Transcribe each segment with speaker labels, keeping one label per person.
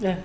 Speaker 1: Yeah.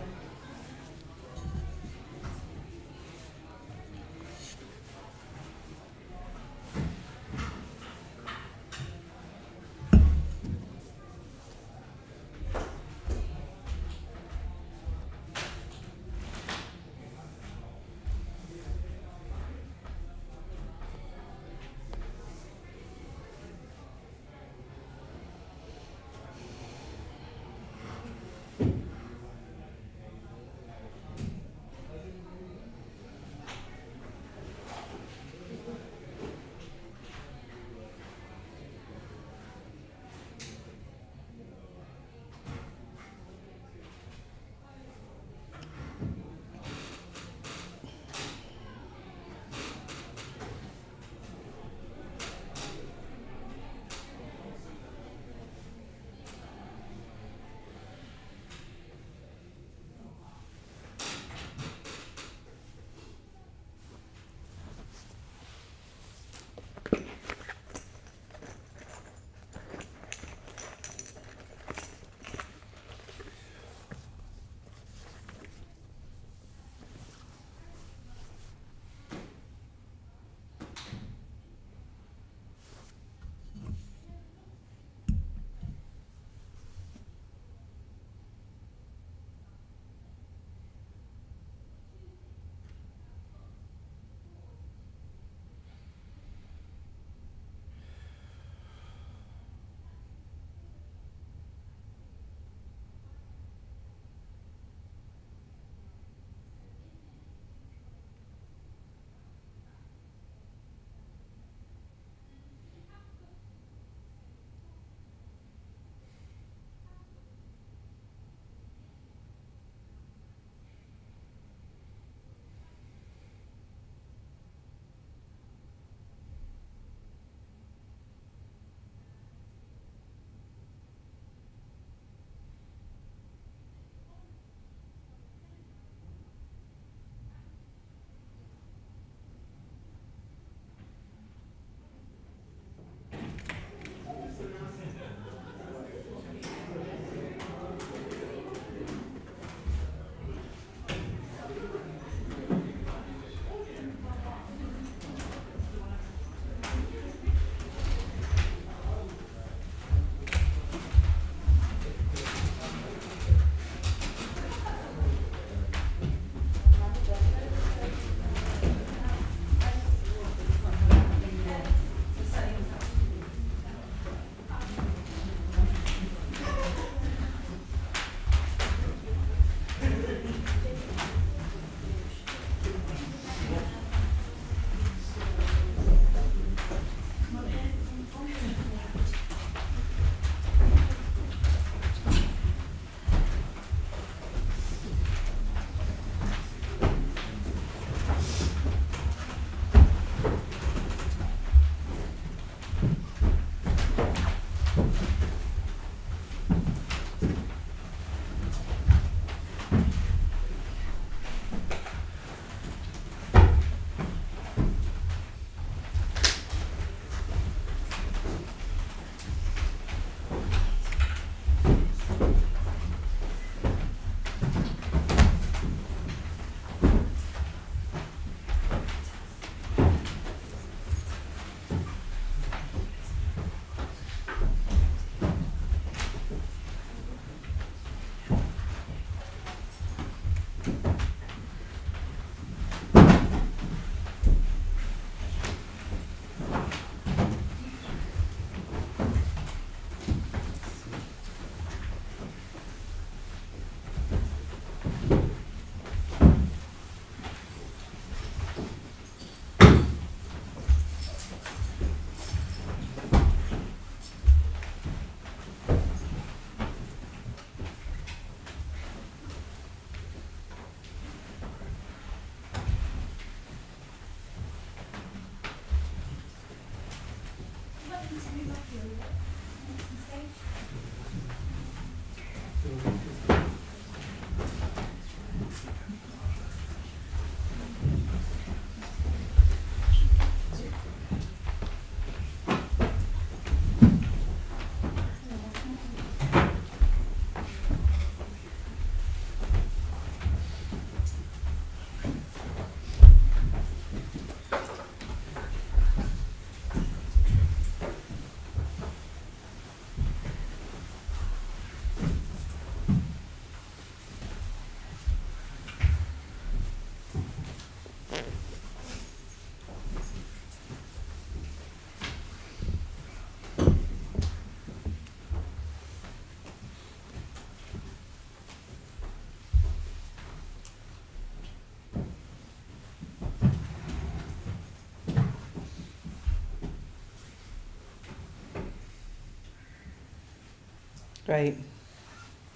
Speaker 1: Great.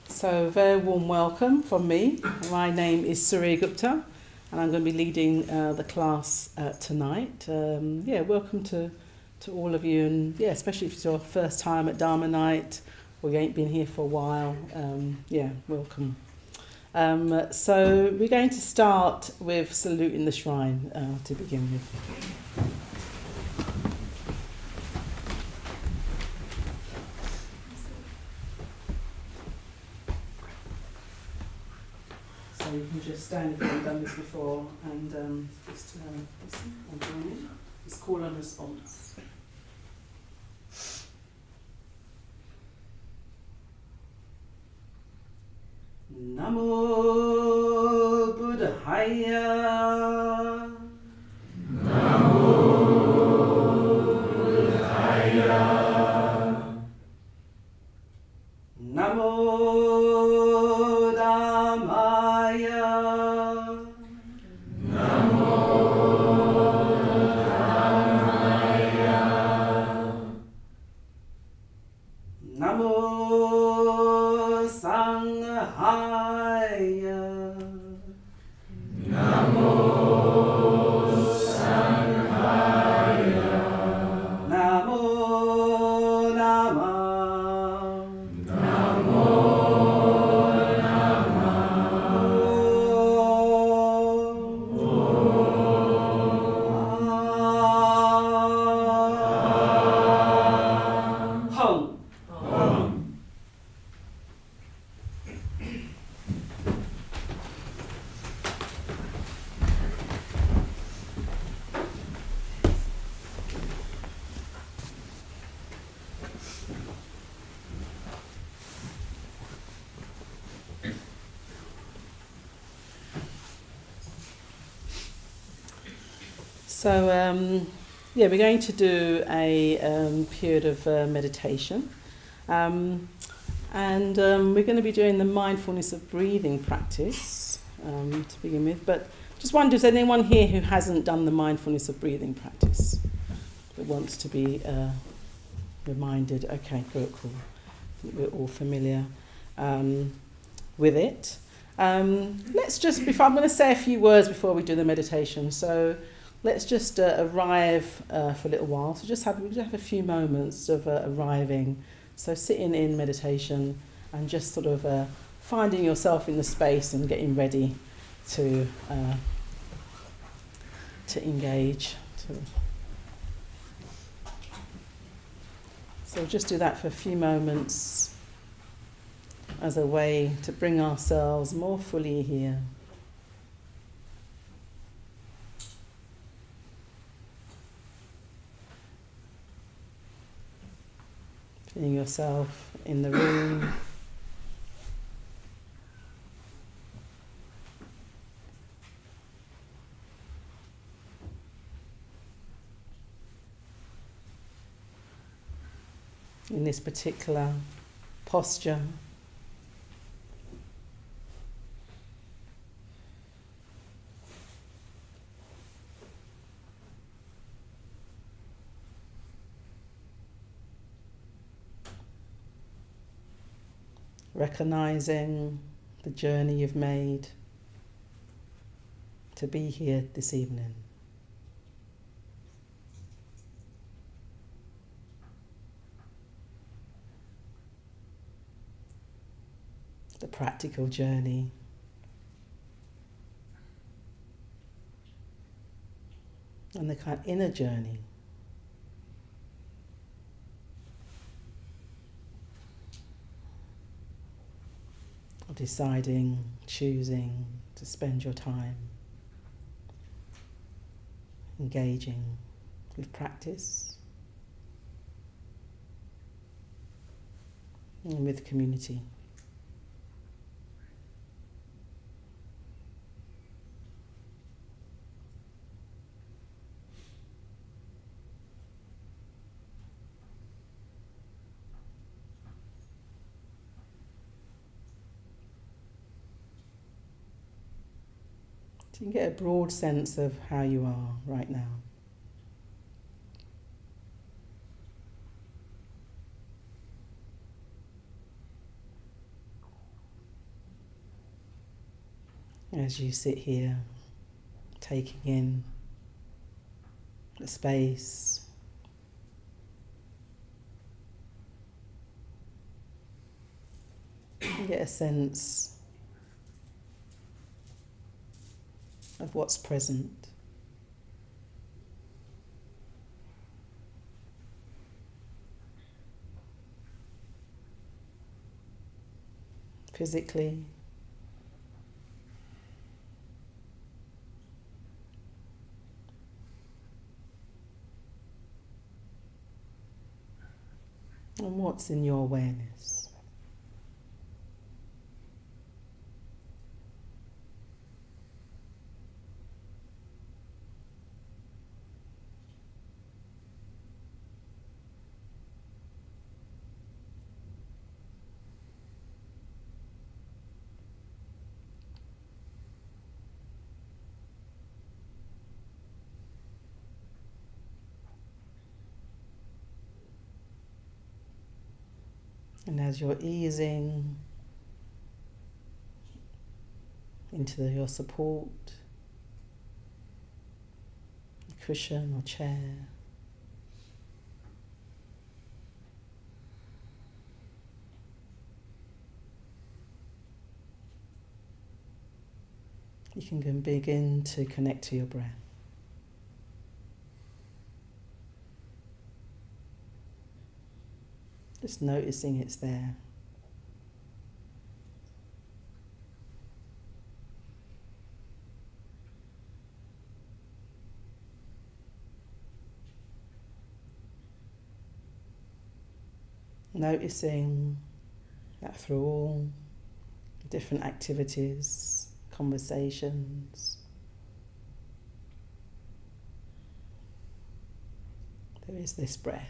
Speaker 1: So, very warm welcome from me. My name is Suryagupta, and I'm going to be leading the class tonight. Welcome to all of you, and especially if it's your first time at Dharma Night or you ain't been here for a while. Welcome. So we're going to start with saluting the shrine to begin with. So you can just stand if you haven't done this before and just listen and join in. It's call and response. Namo Buddhaya.
Speaker 2: Namo Buddhaya.
Speaker 1: Namo Dhammaya.
Speaker 2: Namo Dhammaya.
Speaker 1: Namo Sanghaya.
Speaker 2: Namo Sanghaya.
Speaker 1: Namo Namah.
Speaker 2: Namo
Speaker 1: Hum. So, we're going to do a period of meditation. And we're going to be doing the mindfulness of breathing practice to begin with. But just wonder, is there anyone here who hasn't done the mindfulness of breathing practice that wants to be reminded? Okay, cool. I think we're all familiar with it. Let's just, before I'm going to say a few words before we do the meditation. So let's just arrive for a little while. So just have a few moments of arriving. So sitting in meditation and just sort of finding yourself in the space and getting ready to engage. So just do that for a few moments as a way to bring ourselves more fully here. Feeling yourself in the room. In this particular posture. Recognizing the journey you've made to be here this evening. The practical journey. And the kind of inner journey. Deciding, choosing to spend your time engaging with practice and with community. So you can get a broad sense of how you are right now. as you sit here, taking in the space, you get a sense of what's present. Physically, and what's in your awareness. And as you're easing into your support, cushion or chair, you can begin to connect to your breath. Just noticing it's there. Noticing that through all different activities, conversations, there is this breath.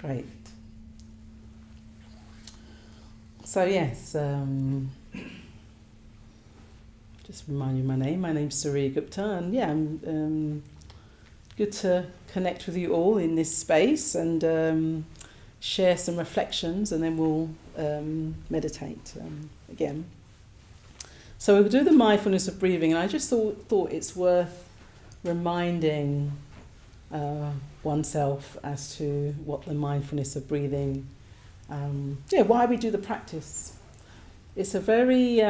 Speaker 1: Great. So yes, just remind you my name. My name's Suryagupta, and yeah, I'm good to connect with you all in this space and share some reflections, and then we'll meditate again. So we'll do the mindfulness of breathing, and I just thought it's worth reminding oneself as to what the mindfulness of breathing, why we do the practice. It's a very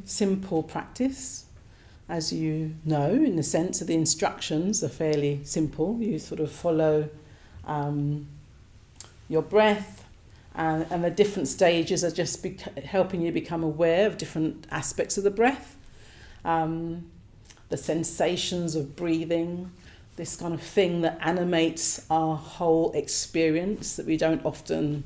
Speaker 1: simple practice, as you know, in the sense that the instructions are fairly simple. You sort of follow your breath, and the different stages are just helping you become aware of different aspects of the breath, the sensations of breathing, this kind of thing that animates our whole experience that we don't often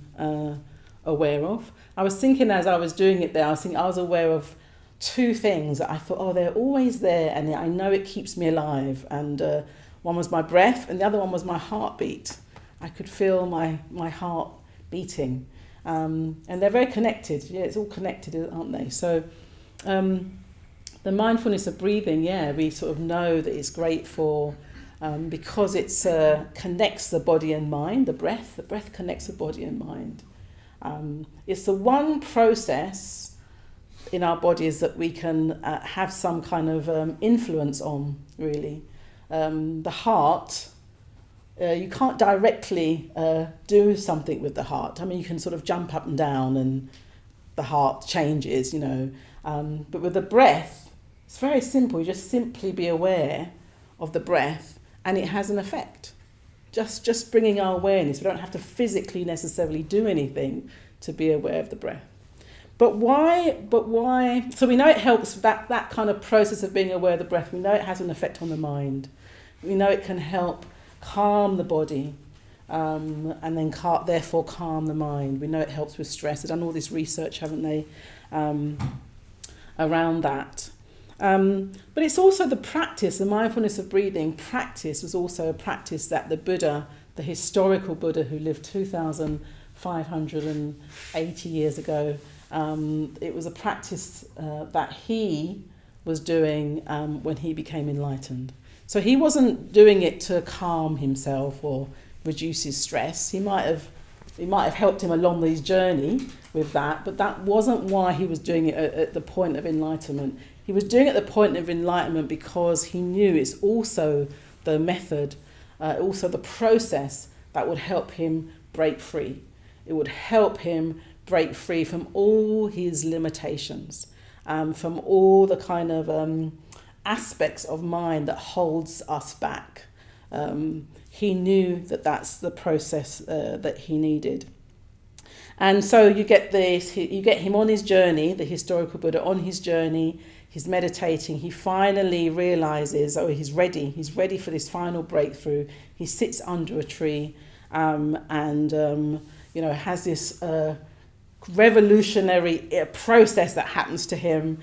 Speaker 1: aware of. I was thinking as I was doing it there, I was aware of two things that I thought, they're always there, and I know it keeps me alive. And One was my breath, and the other one was my heartbeat. I could feel my heart beating. And they're very connected. Yeah, it's all connected, aren't they? So the mindfulness of breathing, we sort of know that it's great for, because it connects the body and mind, the breath connects the body and mind. It's the one process in our bodies that we can have some kind of influence on, really. The heart, you can't directly do something with the heart. I mean, you can sort of jump up and down and the heart changes, but with the breath, it's very simple. You just simply be aware of the breath and it has an effect. Just bringing our awareness. We don't have to physically necessarily do anything to be aware of the breath. But why? So we know it helps, that kind of process of being aware of the breath. We know it has an effect on the mind. We know it can help calm the body and then therefore calm the mind. We know it helps with stress. They've done all this research, haven't they, around that. But it's also the practice, the mindfulness of breathing practice was also a practice that the Buddha, the historical Buddha who lived 2,580 years ago, it was a practice that he was doing when he became enlightened. So he wasn't doing it to calm himself or reduce his stress. It might have helped him along his journey with that, but that wasn't why he was doing it at the point of enlightenment. He was doing it at the point of enlightenment because he knew it's also the method, also the process that would help him break free. It would help him break free from all his limitations, from all the kind of aspects of mind that holds us back. He knew that that's the process that he needed. And so you get him on his journey, the historical Buddha on his journey, he's meditating, he finally realizes, he's ready for this final breakthrough. He sits under a tree and has this revolutionary process that happens to him,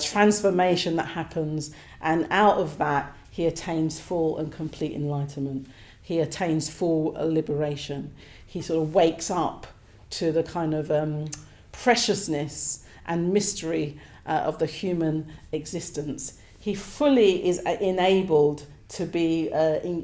Speaker 1: transformation that happens, and out of that he attains full and complete enlightenment. He attains full liberation. He sort of wakes up to the kind of preciousness and mystery of the human existence. He fully is enabled to be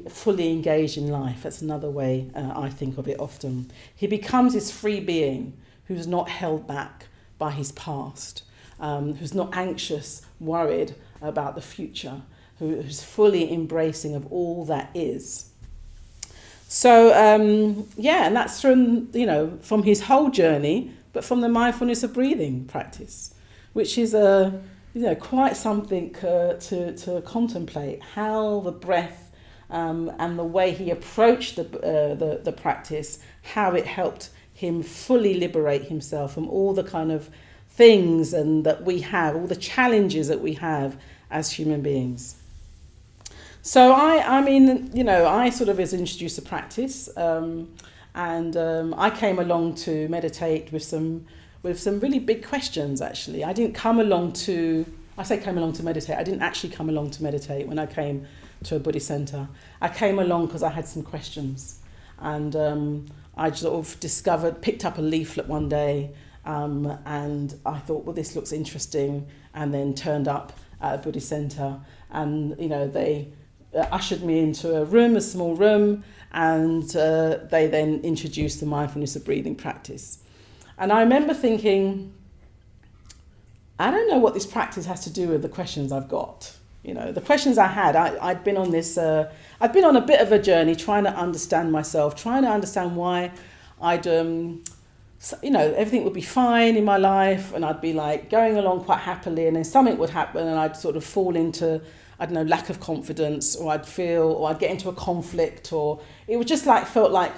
Speaker 1: fully engaged in life. That's another way I think of it often. He becomes this free being who's not held back by his past, who's not anxious, worried about the future, who's fully embracing of all that is. So, and that's from his whole journey, but from the mindfulness of breathing practice, which is quite something to contemplate, how the breath and the way he approached the practice, how it helped him fully liberate himself from all the kind of things and that we have, all the challenges that we have as human beings. So I sort of was introduced to practice, and I came along to meditate with some really big questions. Actually, I didn't come along to meditate. I didn't actually come along to meditate when I came to a Buddhist center. I came along because I had some questions, and I sort of picked up a leaflet one day, and I thought, well, this looks interesting, and then turned up at a Buddhist center, and they ushered me into a small room, and they then introduced the mindfulness of breathing practice. And I remember thinking, I don't know what this practice has to do with the questions I've got. The questions I had, I'd been on a bit of a journey trying to understand myself, trying to understand why I'd, everything would be fine in my life, and I'd be like going along quite happily, and then something would happen and I'd sort of fall into, lack of confidence, or I'd get into a conflict, or it was just felt like,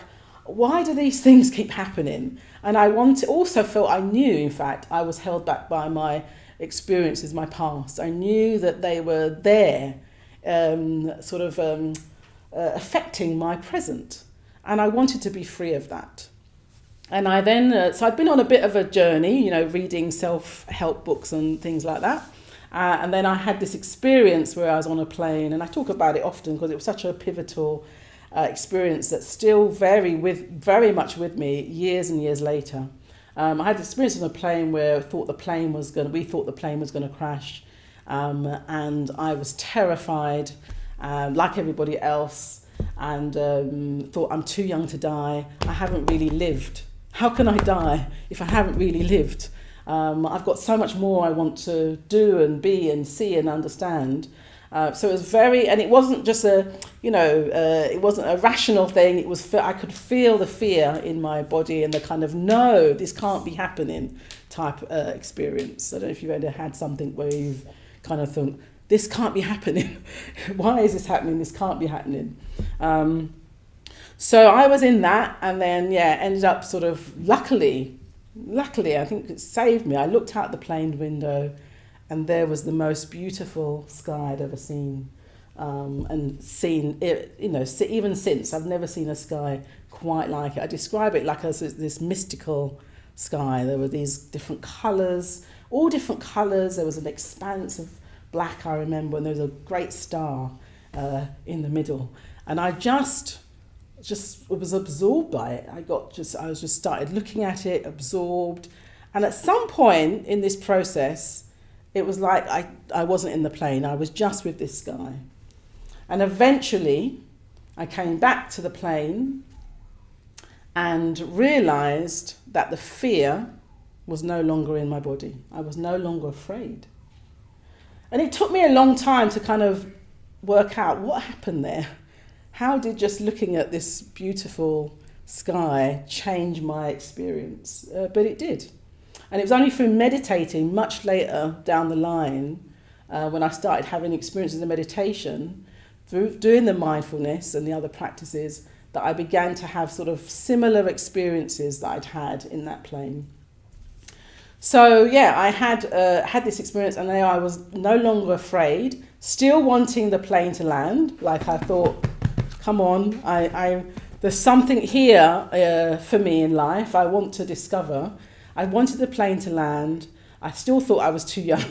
Speaker 1: why do these things keep happening? And I knew, in fact, I was held back by my experiences, my past. I knew that they were there, affecting my present. And I wanted to be free of that. And I then, so I'd been on a bit of a journey, reading self-help books and things like that. And then I had this experience where I was on a plane, and I talk about it often because it was such a pivotal experience that's still very much with me years and years later. I had this experience on a plane where we thought the plane was going to crash, and I was terrified, like everybody else, and thought, I'm too young to die. I haven't really lived. How can I die if I haven't really lived? I've got so much more I want to do and be and see and understand. So it was and it wasn't just it wasn't a rational thing. It was, I could feel the fear in my body and the kind of, no, this can't be happening type experience. I don't know if you've ever had something where you've kind of thought, this can't be happening. Why is this happening? This can't be happening. So I was in that, and then, ended up sort of, luckily, I think it saved me. I looked out the plane window, and there was the most beautiful sky I'd ever seen. And seen it, even since, I've never seen a sky quite like it. I describe it like as this mystical sky. There were these different colours, all different colours. There was an expanse of black, I remember, and there was a great star in the middle. And I just was absorbed by it. I was just started looking at it, absorbed. And at some point in this process, it was like I wasn't in the plane. I was just with this sky. And eventually, I came back to the plane and realised that the fear was no longer in my body. I was no longer afraid. And it took me a long time to kind of work out what happened there. How did just looking at this beautiful sky change my experience? But it did. And it was only through meditating much later down the line, when I started having experiences of meditation, through doing the mindfulness and the other practices, that I began to have sort of similar experiences that I'd had in that plane. So I had this experience, and I was no longer afraid, still wanting the plane to land. Like I thought, come on, there's something here for me in life I want to discover. I wanted the plane to land. I still thought I was too young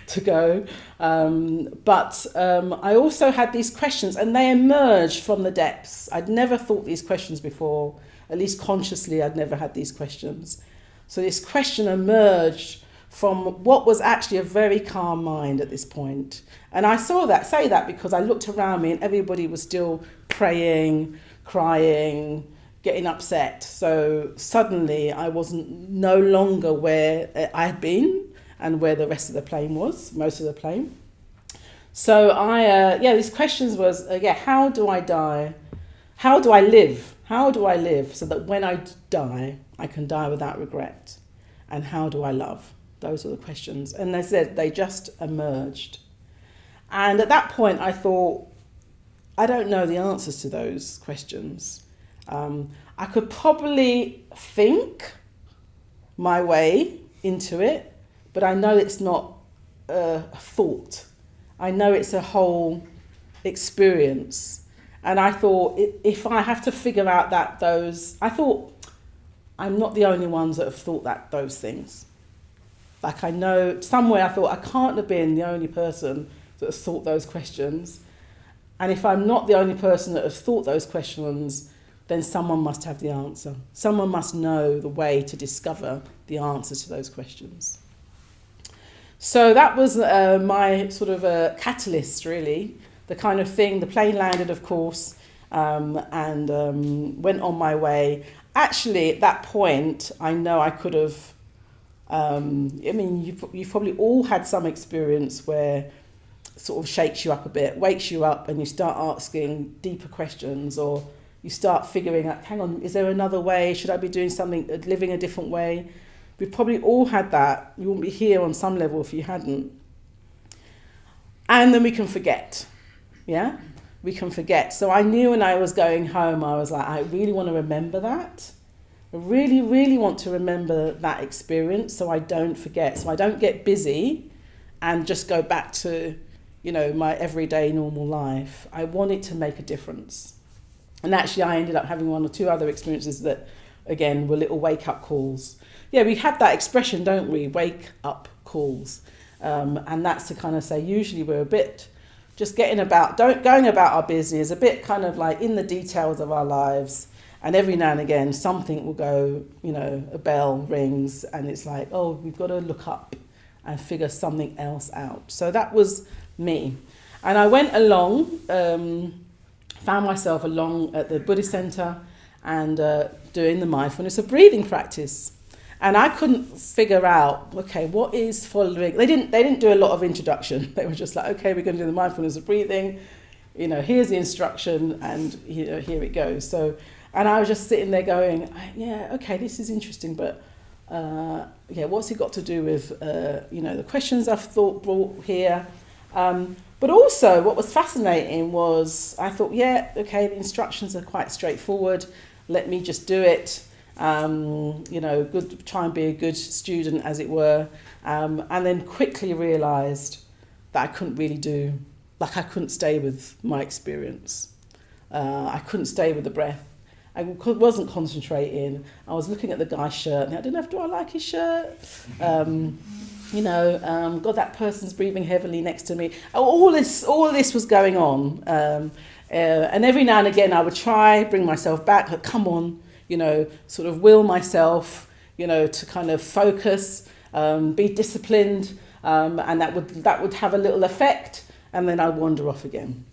Speaker 1: to go. But I also had these questions, and they emerged from the depths. I'd never thought these questions before, at least consciously I'd never had these questions. So this question emerged from what was actually a very calm mind at this point. And I say that because I looked around me and everybody was still praying, crying, getting upset. So suddenly I wasn't no longer where I had been and where the rest of the plane was, most of the plane. So these questions was, how do I die? How do I live? How do I live so that when I die, I can die without regret? And how do I love? Those are the questions. And they said they just emerged. And at that point I thought, I don't know the answers to those questions. I could probably think my way into it, but I know it's not a thought. I know it's a whole experience. And I thought, if I have to figure out I thought, I'm not the only ones that have thought those things. Like I know, somewhere I thought, I can't have been the only person that has thought those questions. And if I'm not the only person that has thought those questions, then someone must have the answer. Someone must know the way to discover the answers to those questions. So that was my sort of catalyst, really. The kind of thing, the plane landed, of course, and went on my way. Actually, at that point, I know I could have, you've probably all had some experience where it sort of shakes you up a bit, wakes you up, and you start asking deeper questions, or you start figuring out, hang on, is there another way? Should I be doing something, living a different way? We've probably all had that. You wouldn't be here on some level if you hadn't. And then we can forget. Yeah? We can forget. So I knew when I was going home, I was like, I really want to remember that. I really, really want to remember that experience so I don't forget. So I don't get busy and just go back to, my everyday normal life. I want it to make a difference. And actually I ended up having one or two other experiences that, again, were little wake-up calls. Yeah, we have that expression, don't we? Wake up calls. And that's to kind of say, usually we're a bit just going about our business, a bit kind of like in the details of our lives. And every now and again, something will go, a bell rings and it's like, oh, we've got to look up and figure something else out. So that was me. And I went along, found myself along at the Buddhist Center and doing the mindfulness of breathing practice. And I couldn't figure out, okay, what is following? They didn't do a lot of introduction. They were just like, okay, we're going to do the mindfulness of breathing. Here's the instruction, and here it goes. So, and I was just sitting there going, yeah, okay, this is interesting, but what's it got to do with the questions I've brought here? But also, what was fascinating was I thought, yeah, okay, the instructions are quite straightforward. Let me just do it. Try and be a good student, as it were, and then quickly realised that I couldn't stay with my experience. I couldn't stay with the breath. I wasn't concentrating. I was looking at the guy's shirt, and I didn't know, do I like his shirt? God, that person's breathing heavily next to me. All of this was going on, and every now and again I would bring myself back. Like, come on. Sort of will myself, to kind of focus, be disciplined, and that would have a little effect, and then I'd wander off again.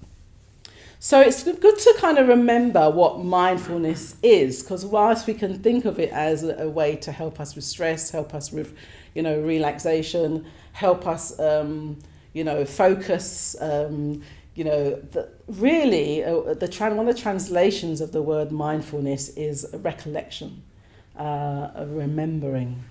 Speaker 1: So it's good to kind of remember what mindfulness is, because whilst we can think of it as a way to help us with stress, help us with, relaxation, help us, focus. One of the translations of the word mindfulness is a recollection, a remembering.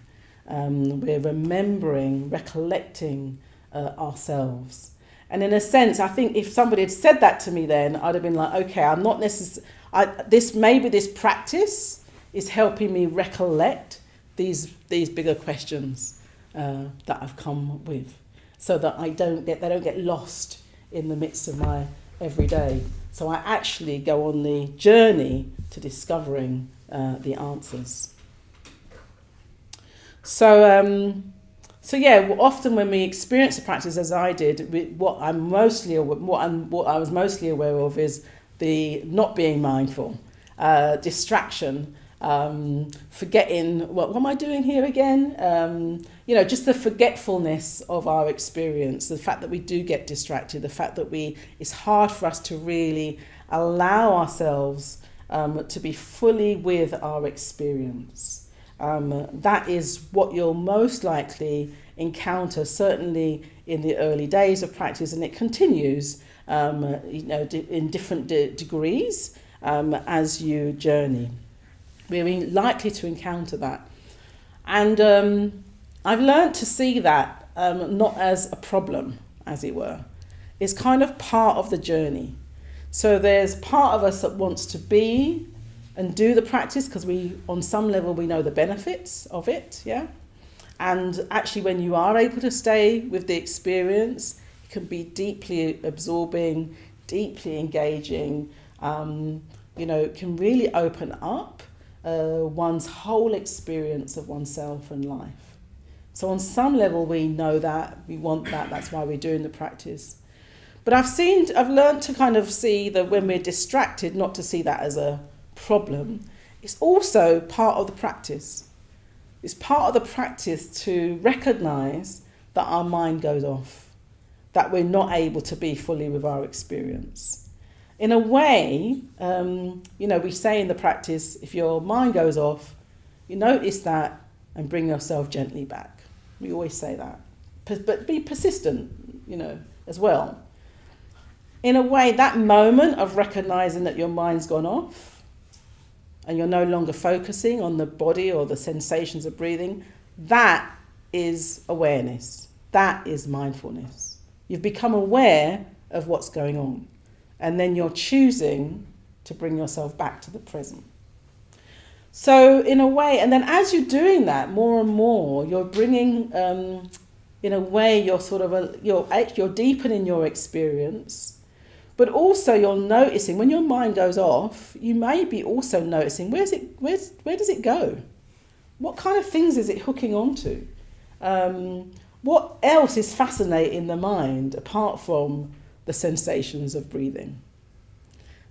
Speaker 1: We're remembering, recollecting ourselves. And in a sense, I think if somebody had said that to me then, I'd have been like, okay, I'm not necessarily, this practice is helping me recollect these bigger questions that I've come with, so that they don't get lost in the midst of my everyday. So I actually go on the journey to discovering the answers. So often when we experience the practice, as I did, what I was mostly aware of is the not being mindful, distraction, forgetting what am I doing here again? Just the forgetfulness of our experience, the fact that we do get distracted, the fact that it's hard for us to really allow ourselves to be fully with our experience. That is what you'll most likely encounter, certainly in the early days of practice, and it continues, in different degrees as you journey. We're likely to encounter that. And I've learned to see that not as a problem, as it were. It's kind of part of the journey. So there's part of us that wants to be and do the practice because on some level, we know the benefits of it, yeah? And actually, when you are able to stay with the experience, it can be deeply absorbing, deeply engaging, it can really open up one's whole experience of oneself and life. So on some level, we know that, we want that, that's why we're doing the practice. But I've learned to kind of see that when we're distracted, not to see that as a problem. It's also part of the practice. It's part of the practice to recognise that our mind goes off, that we're not able to be fully with our experience. In a way, we say in the practice, if your mind goes off, you notice that and bring yourself gently back. We always say that. But be persistent, as well. In a way, that moment of recognising that your mind's gone off and you're no longer focusing on the body or the sensations of breathing, that is awareness. That is mindfulness. You've become aware of what's going on. And then you're choosing to bring yourself back to the present. So in a way, and then as you're doing that more and more, you're bringing, in a way, you're deepening your experience. But also you're noticing, when your mind goes off, you may be also noticing, where does it go? What kind of things is it hooking onto? what else is fascinating the mind apart from the sensations of breathing?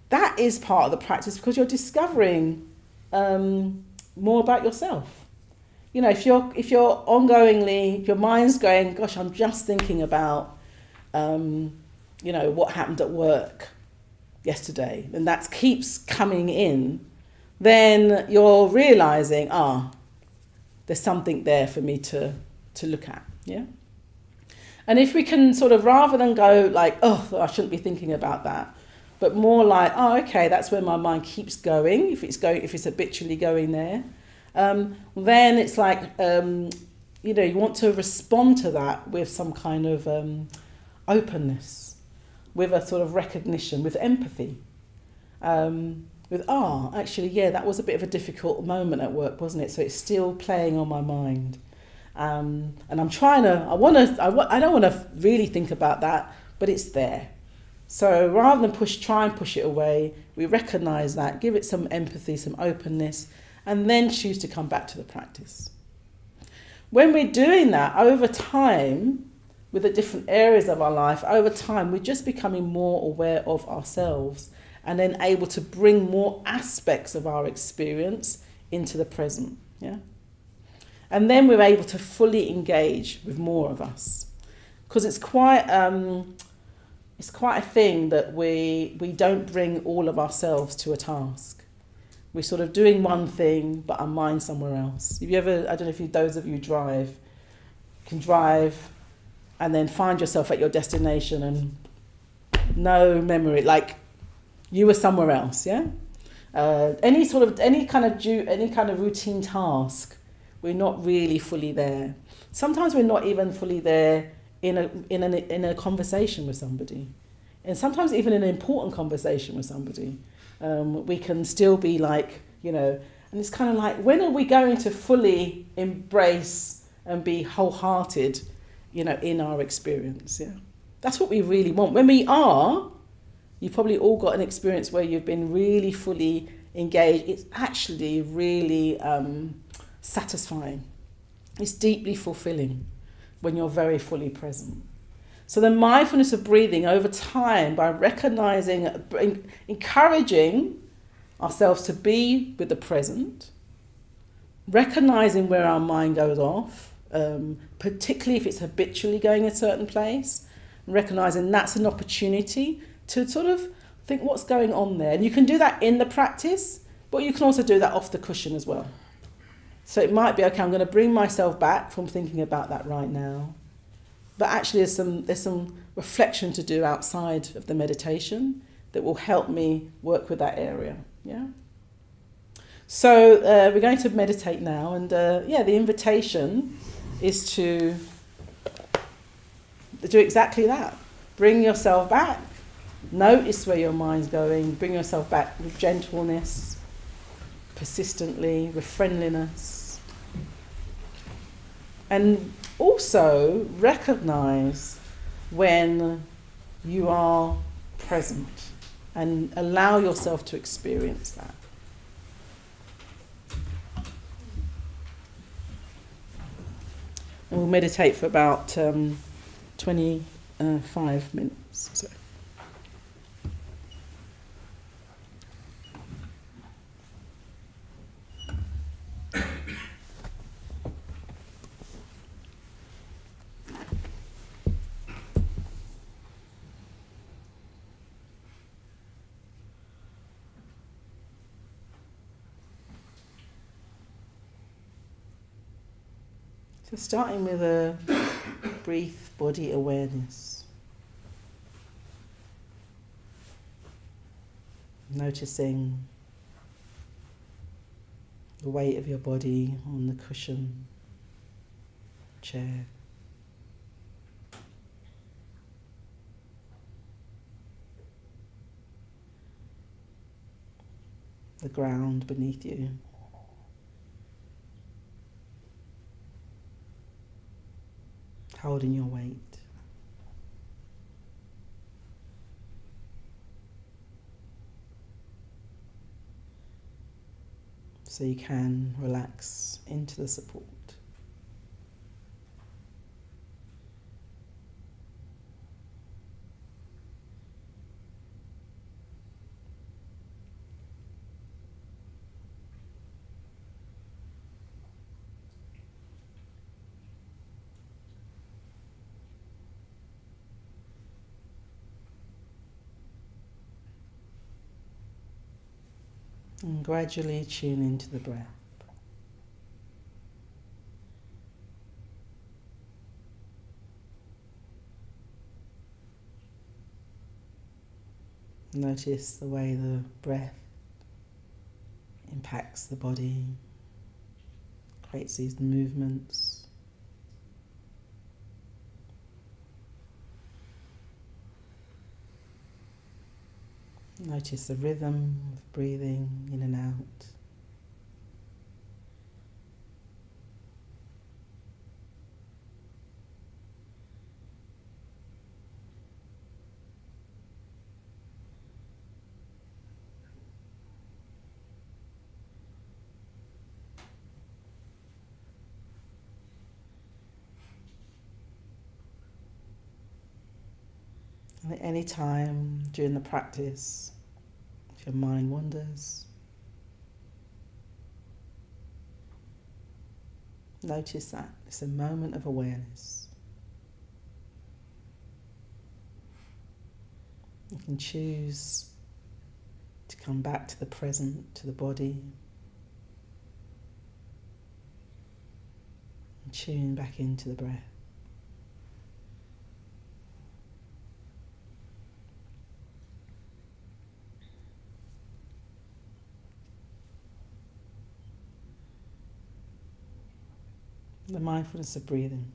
Speaker 1: That is part of the practice, because you're discovering more about yourself. You know, if you're ongoingly, if your mind's going, gosh, I'm just thinking about, you know, what happened at work yesterday, and that keeps coming in, then you're realizing, there's something there for me to look at, yeah? And if we can sort of, rather than go like, oh, I shouldn't be thinking about that, but more like, oh, okay, that's where my mind keeps going, if it's habitually going there, then it's like, you know, you want to respond to that with some kind of openness, with a sort of recognition, with empathy, with, actually, yeah, that was a bit of a difficult moment at work, wasn't it? So it's still playing on my mind. And I'm trying to, I don't want to really think about that, but it's there. So rather than try and push it away, we recognise that, give it some empathy, some openness, and then choose to come back to the practice. When we're doing that over time, with the different areas of our life, over time, we're just becoming more aware of ourselves, and then able to bring more aspects of our experience into the present. Yeah. And then we're able to fully engage with more of us, because it's quite a thing that we don't bring all of ourselves to a task. We're sort of doing one thing, but our mind's somewhere else. Have you ever, I don't know if those of you can drive and then find yourself at your destination and no memory, like you were somewhere else, yeah? Any kind of routine task, we're not really fully there. Sometimes we're not even fully there in a conversation with somebody, and sometimes even in an important conversation with somebody, we can still be like, you know, and it's kind of like, when are we going to fully embrace and be wholehearted, you know, in our experience? Yeah, that's what we really want. When we are, you've probably all got an experience where you've been really fully engaged. It's actually really satisfying. It's deeply fulfilling when you're very fully present. So the mindfulness of breathing over time, by recognizing, encouraging ourselves to be with the present, recognizing where our mind goes off, particularly if it's habitually going a certain place, recognizing that's an opportunity to sort of think what's going on there. And you can do that in the practice, but you can also do that off the cushion as well. So it might be, okay, I'm going to bring myself back from thinking about that right now. But actually there's some reflection to do outside of the meditation that will help me work with that area. Yeah. So we're going to meditate now, and the invitation is to do exactly that. Bring yourself back. Notice where your mind's going. Bring yourself back with gentleness, persistently, with friendliness. And also recognize when you are present and allow yourself to experience that. And we'll meditate for about 25 minutes. So. So starting with a brief body awareness. Noticing the weight of your body on the cushion, chair. The ground beneath you. Holding your weight. So you can relax into the support. And gradually tune into the breath. Notice the way the breath impacts the body, creates these movements. Notice the rhythm of breathing in and out. And at any time during the practice, if your mind wanders, notice that it's a moment of awareness. You can choose to come back to the present, to the body, and tune back into the breath. The mindfulness of breathing.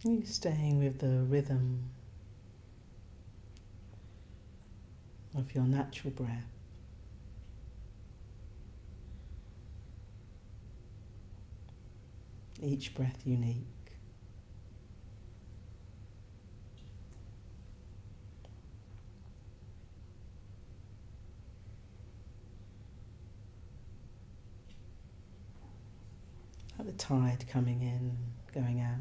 Speaker 1: You staying with the rhythm of your natural breath. Each breath unique. Like the tide coming in, going out.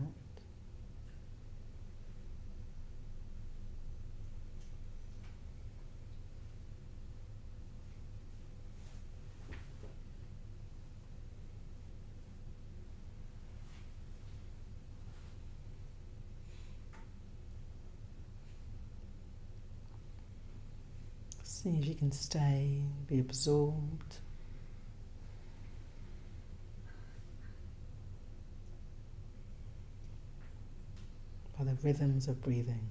Speaker 1: See if you can stay, be absorbed by the rhythms of breathing.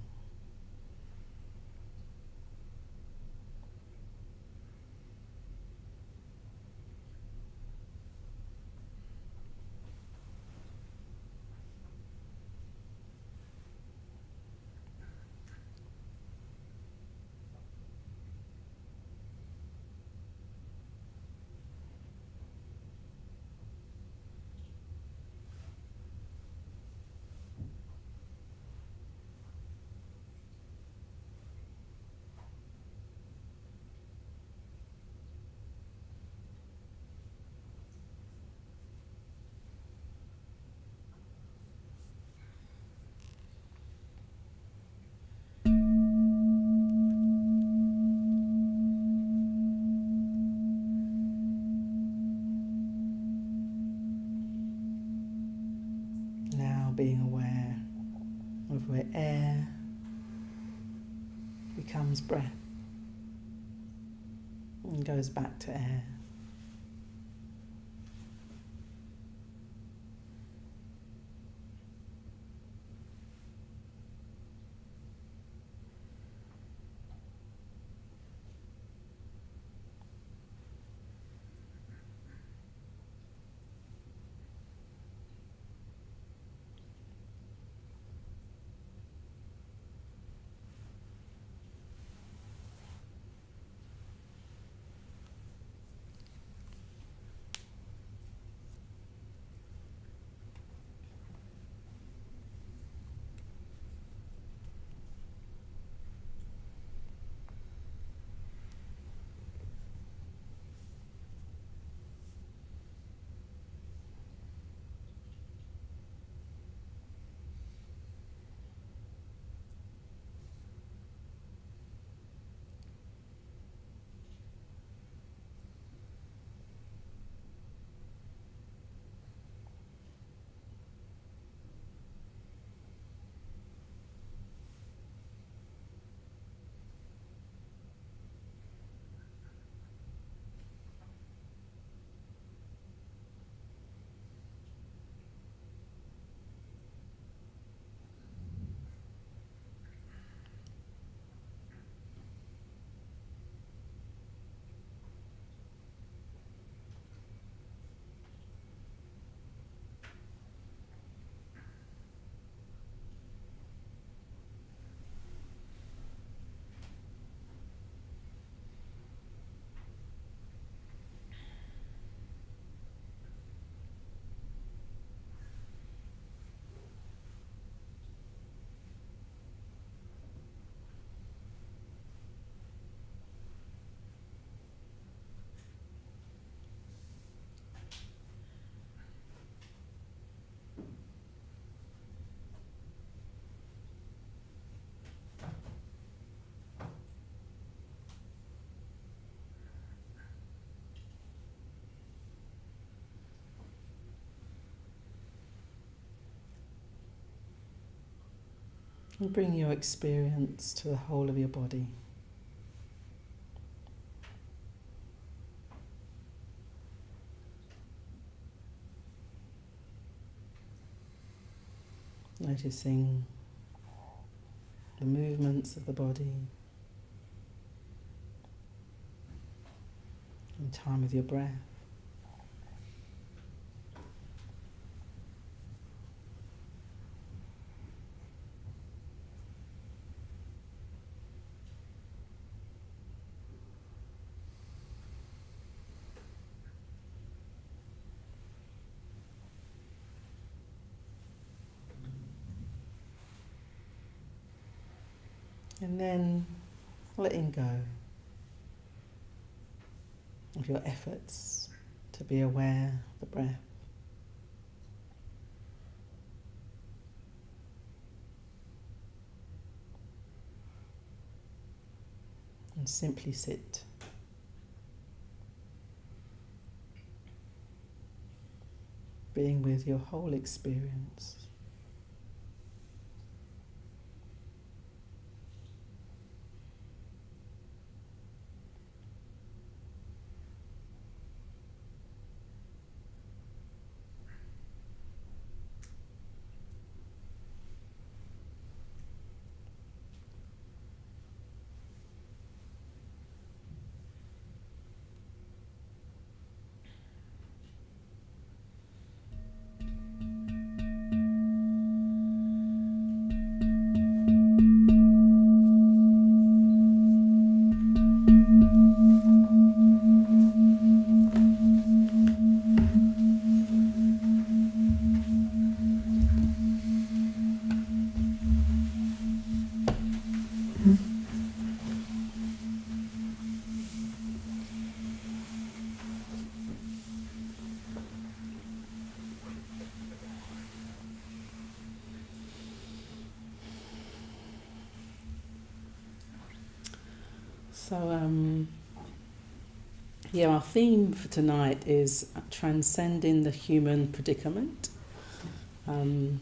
Speaker 1: Being aware of where air becomes breath and goes back to air. And bring your experience to the whole of your body. Noticing the movements of the body in time with your breath. And then letting go of your efforts to be aware of the breath. And simply sit. Being with your whole experience. So, our theme for tonight is Transcending the Human Predicament. And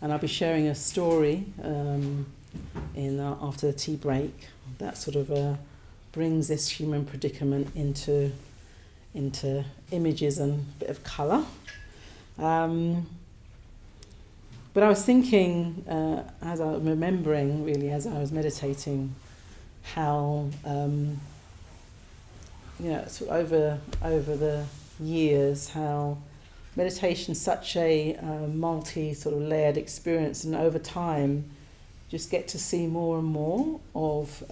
Speaker 1: I'll be sharing a story after the tea break that sort of brings this human predicament into images and a bit of colour. But I was thinking, as I was remembering, really, as I was meditating, how sort of over the years, how meditation is such a multi sort of layered experience, and over time, just get to see more and more of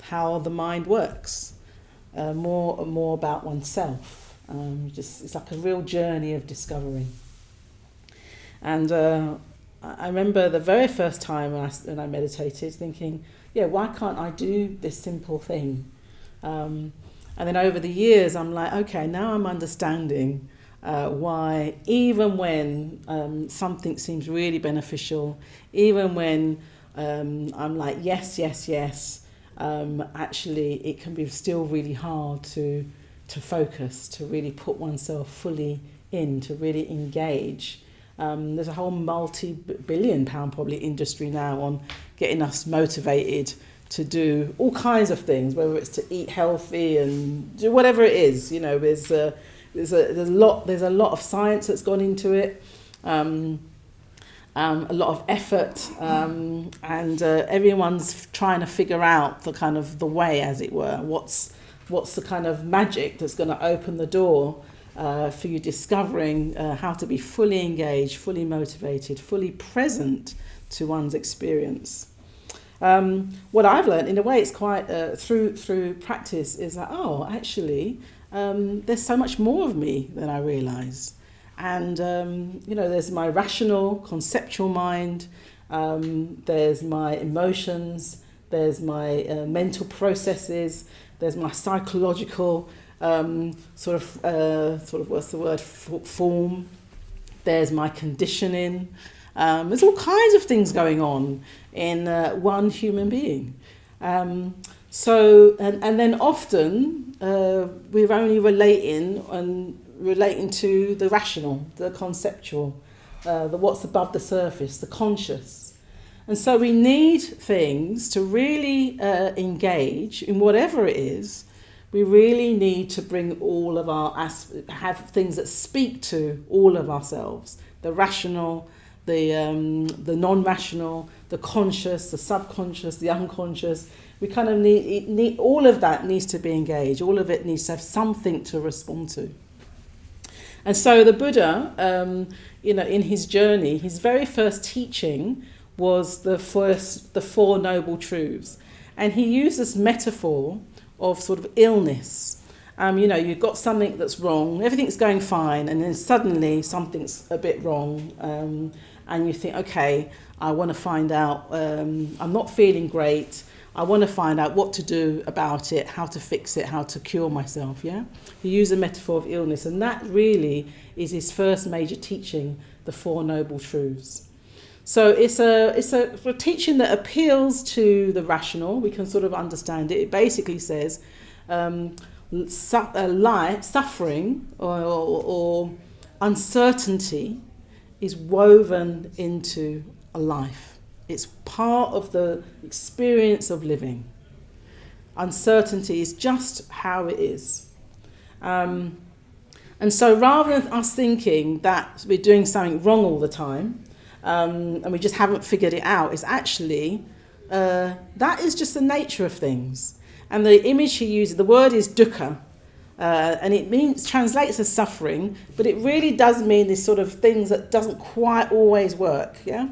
Speaker 1: how the mind works, more and more about oneself. It's like a real journey of discovery. And I remember the very first time when I meditated, thinking, why can't I do this simple thing? And then over the years, I'm like, okay, now I'm understanding why, even when something seems really beneficial, even when I'm like, yes, actually it can be still really hard to focus, to really put oneself fully in, to really engage. There's a whole multi-billion pound probably industry now on getting us motivated to do all kinds of things, whether it's to eat healthy and do whatever it is. There's a lot of science that's gone into it, a lot of effort, and everyone's trying to figure out the kind of the way, as it were. What's the kind of magic that's going to open the door for you discovering how to be fully engaged, fully motivated, fully present to one's experience. What I've learned, in a way, it's quite through practice, is that actually there's so much more of me than I realise, and there's my rational, conceptual mind, there's my emotions, there's my mental processes, there's my psychological sort of what's the word, form. There's my conditioning. There's all kinds of things going on in one human being. So then often we're only relating to the rational, the conceptual, the what's above the surface, the conscious. And so we need things to really engage in whatever it is. We really need to bring all of have things that speak to all of ourselves, the rational, the non-rational, the conscious, the subconscious, the unconscious. We kind of need all of that needs to be engaged. All of it needs to have something to respond to. And so the Buddha, in his journey, his very first teaching was the Four Noble Truths, and he used this metaphor of sort of illness. You've got something that's wrong, everything's going fine, and then suddenly something's a bit wrong, and you think, okay, I want to find out, I'm not feeling great, I want to find out what to do about it, how to fix it, how to cure myself, yeah? He used a metaphor of illness, and that really is his first major teaching, the Four Noble Truths. So it's a teaching that appeals to the rational. We can sort of understand it. It basically says suffering or uncertainty is woven into a life. It's part of the experience of living. Uncertainty is just how it is. And so rather than us thinking that we're doing something wrong all the time, and we just haven't figured it out, it's actually, that is just the nature of things. And the image he uses, the word is dukkha, and it translates as suffering, but it really does mean this sort of things that doesn't quite always work, yeah?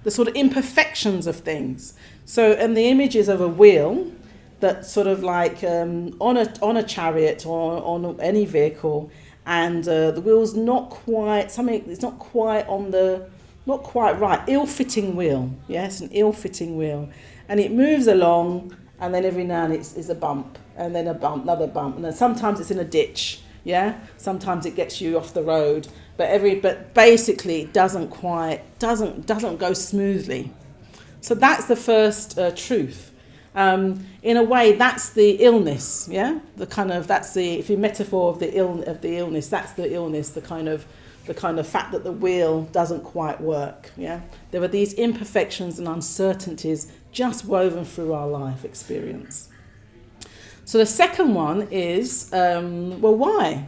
Speaker 1: The sort of imperfections of things. So, and the image is of a wheel that sort of like on a chariot or on any vehicle, and the wheel's not quite, it's not quite on the, not quite right, ill-fitting wheel, yes, an ill-fitting wheel. And it moves along, and then every now and then it's a bump, and then a bump, another bump, and then sometimes it's in a ditch, yeah? Sometimes it gets you off the road, but basically it doesn't go smoothly. So that's the first truth. In a way, that's the illness, yeah? If you metaphor of the illness, that's the illness, the kind of fact that the wheel doesn't quite work, yeah? There are these imperfections and uncertainties just woven through our life experience. So the second one is, why?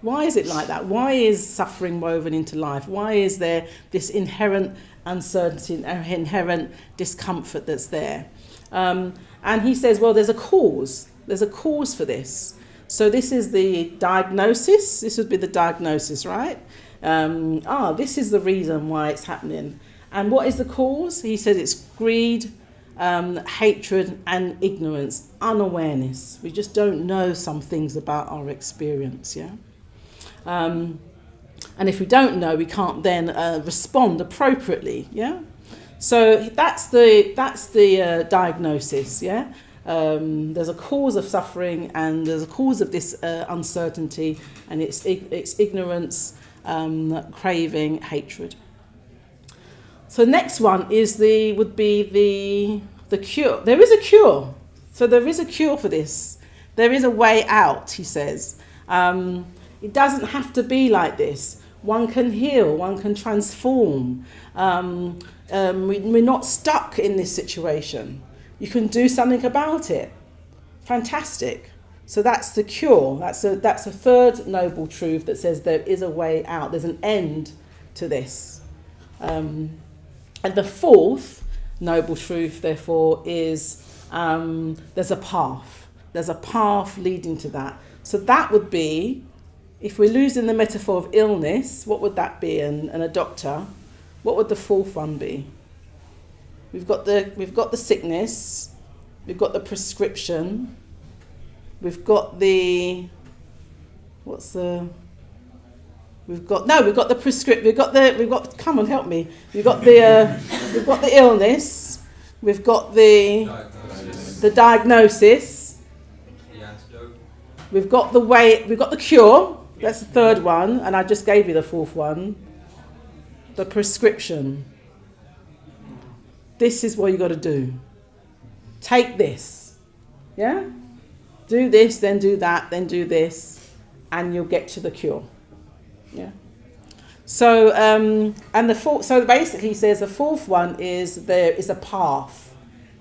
Speaker 1: Why is it like that? Why is suffering woven into life? Why is there this inherent uncertainty, inherent discomfort that's there? And he says, well, there's a cause. There's a cause for this. So this is the diagnosis. This would be the diagnosis, right? This is the reason why it's happening. And what is the cause? He said it's greed, hatred and ignorance, unawareness. We just don't know some things about our experience, yeah? And if we don't know, we can't then respond appropriately, yeah? So that's the diagnosis, yeah? There's a cause of suffering, and there's a cause of this uncertainty, and it's ignorance, craving, hatred. So next one would be the cure. There is a cure. So there is a cure for this. There is a way out, he says. It doesn't have to be like this. One can heal, one can transform. We're not stuck in this situation. You can do something about it. Fantastic. So that's the cure. That's a third noble truth that says there is a way out. There's an end to this. And the fourth noble truth, therefore, is there's a path. There's a path leading to that. So that would be, if we're losing the metaphor of illness, what would that be? And a doctor, what would the fourth one be? We've got the sickness, we've got the prescription, we've got the come on, help me. We've got the illness, we've got the diagnosis, we've got the cure, that's the third one, and I just gave you the fourth one, the prescription. This is what you got to do. Take this, yeah? Do this, then do that, then do this, and you'll get to the cure. Yeah. So so basically he says the fourth one is there is a path.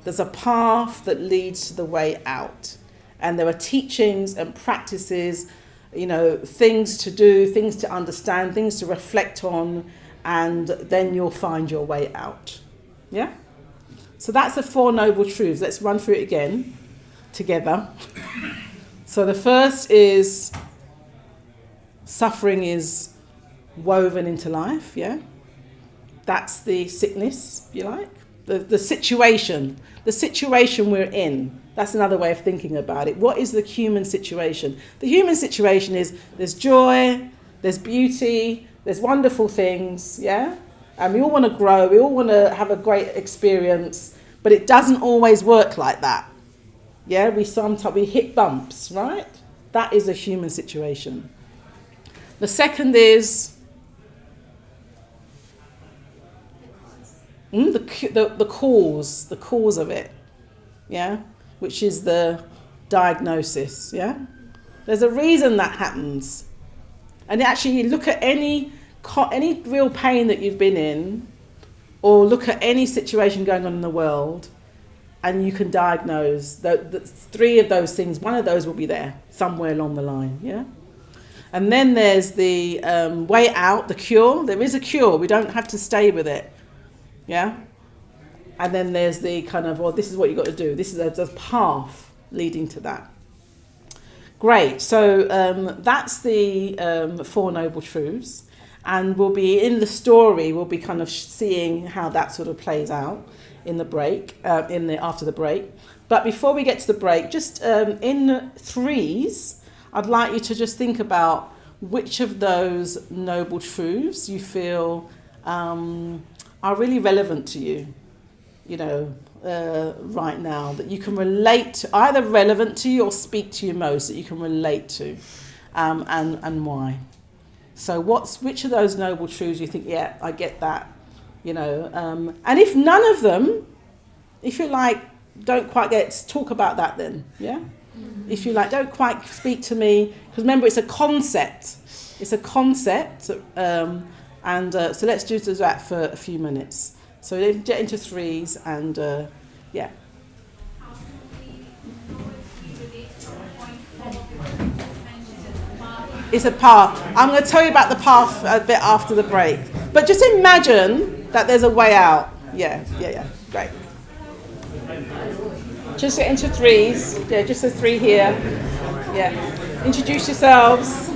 Speaker 1: There's a path that leads to the way out. And there are teachings and practices, things to do, things to understand, things to reflect on, and then you'll find your way out. Yeah? So that's the Four Noble Truths. Let's run through it again together. So the first is suffering is woven into life, yeah? That's the sickness, if you like. The situation we're in. That's another way of thinking about it. What is the human situation? The human situation is there's joy, there's beauty, there's wonderful things, yeah? And we all want to grow, we all want to have a great experience, but it doesn't always work like that. Yeah, we hit bumps, right? That is a human situation. The second is the cause of it, yeah, which is the diagnosis, yeah. There's a reason that happens, and actually, you look at any real pain that you've been in, or look at any situation going on in the world, and you can diagnose the three of those things. One of those will be there somewhere along the line, yeah. And then there's the way out, the cure. There is a cure. We don't have to stay with it, yeah. And then there's the kind of, well, this is what you've got to do. This is a path leading to that. Great. So that's the Four Noble Truths. And we'll be, in the story, we'll be kind of seeing how that sort of plays out in the break, after the break. But before we get to the break, just in threes, I'd like you to just think about which of those noble truths you feel are really relevant to you, right now, that you can relate to, either relevant to you or speak to you most, that you can relate to, and why. So which of those noble truths you think, yeah, I get that, and if none of them, if you like, don't quite get, talk about that then, yeah? Mm-hmm. If you like, don't quite speak to me, because remember, it's a concept. It's a concept, so let's do that for a few minutes. So get into threes, and yeah. It's a path. I'm going to tell you about the path a bit after the break. But just imagine that there's a way out. Yeah. Great. Just get into threes. Yeah, just a three here. Yeah. Introduce yourselves.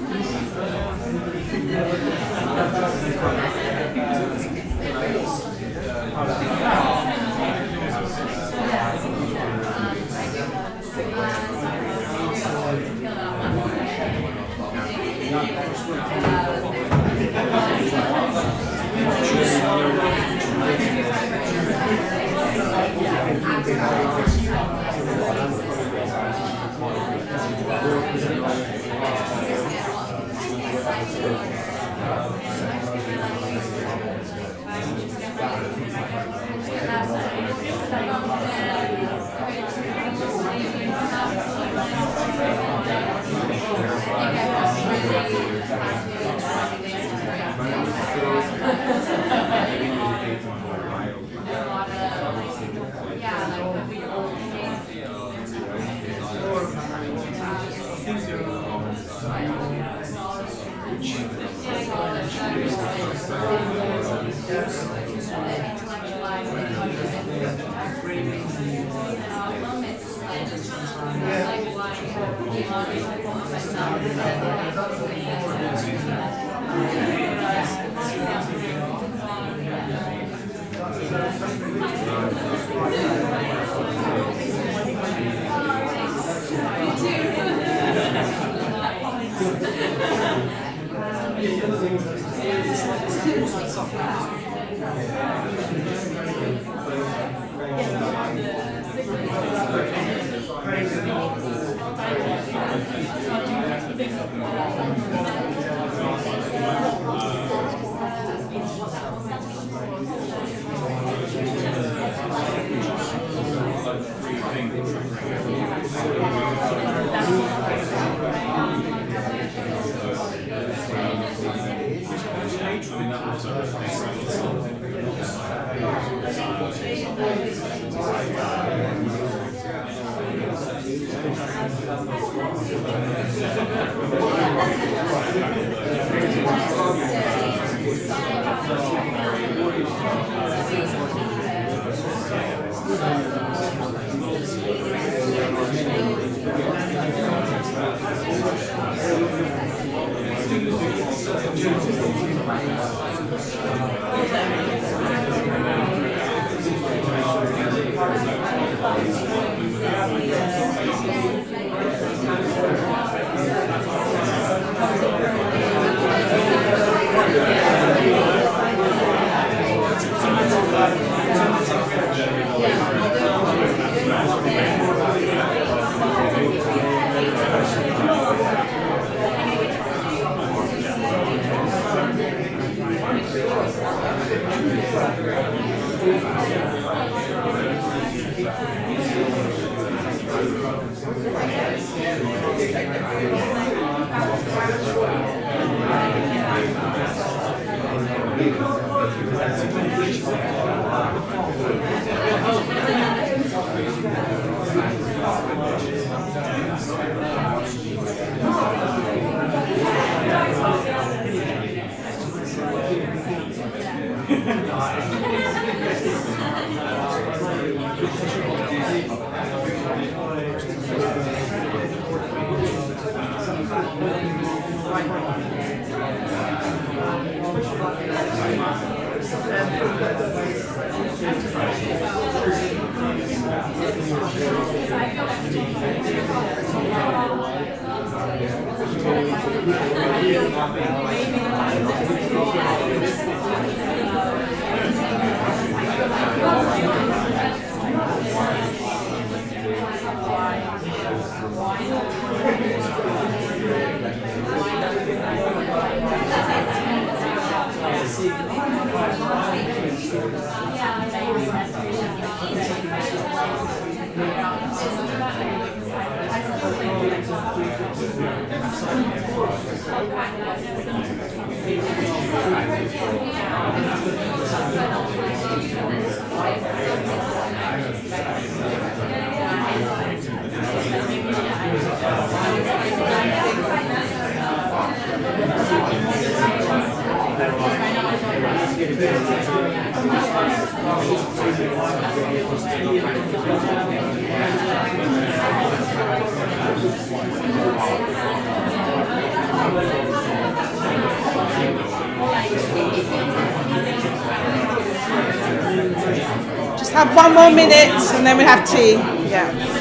Speaker 1: Just have one more minute and then we have tea. Yeah.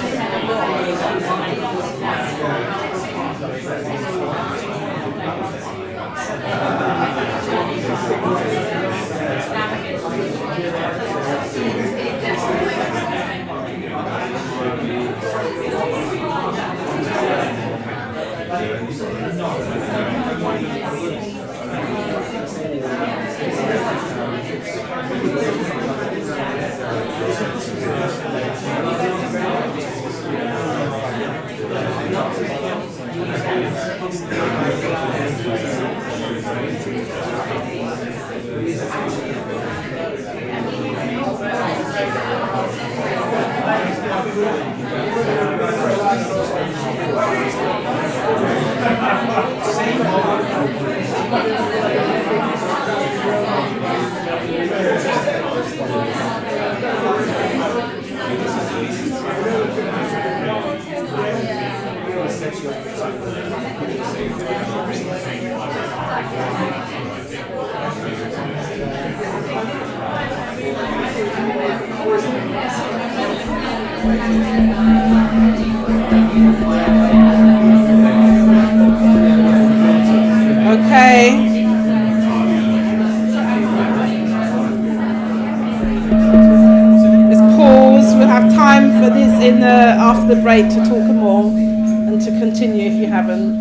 Speaker 1: Okay. Let's pause. We'll have time for this in after the break to talk more and to continue if you haven't.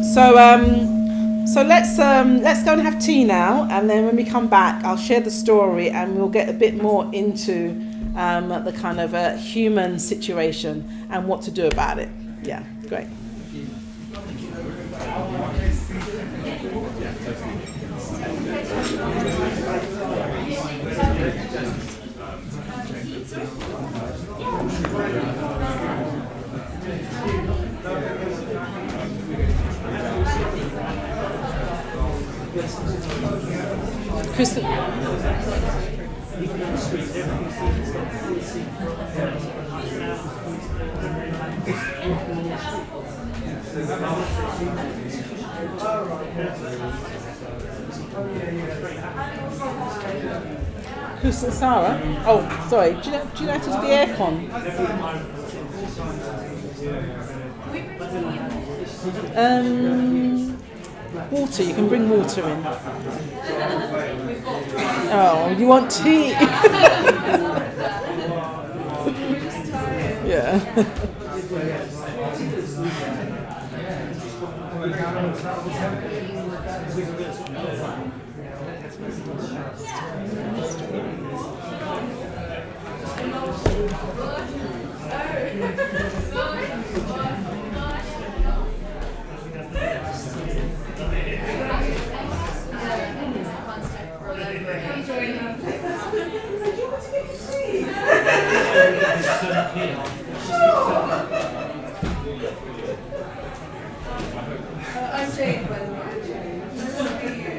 Speaker 1: So let's go and have tea now, and then when we come back, I'll share the story and we'll get a bit more into the kind of human situation and what to do about it. Yeah, great. Kristen. Kristen, Sarah? Oh, sorry. Do you know how to do the aircon? Water. You can bring water in. Oh, you want tea? Yeah.
Speaker 3: I'm Jane, by the way. I'm Jane. Nice to meet you.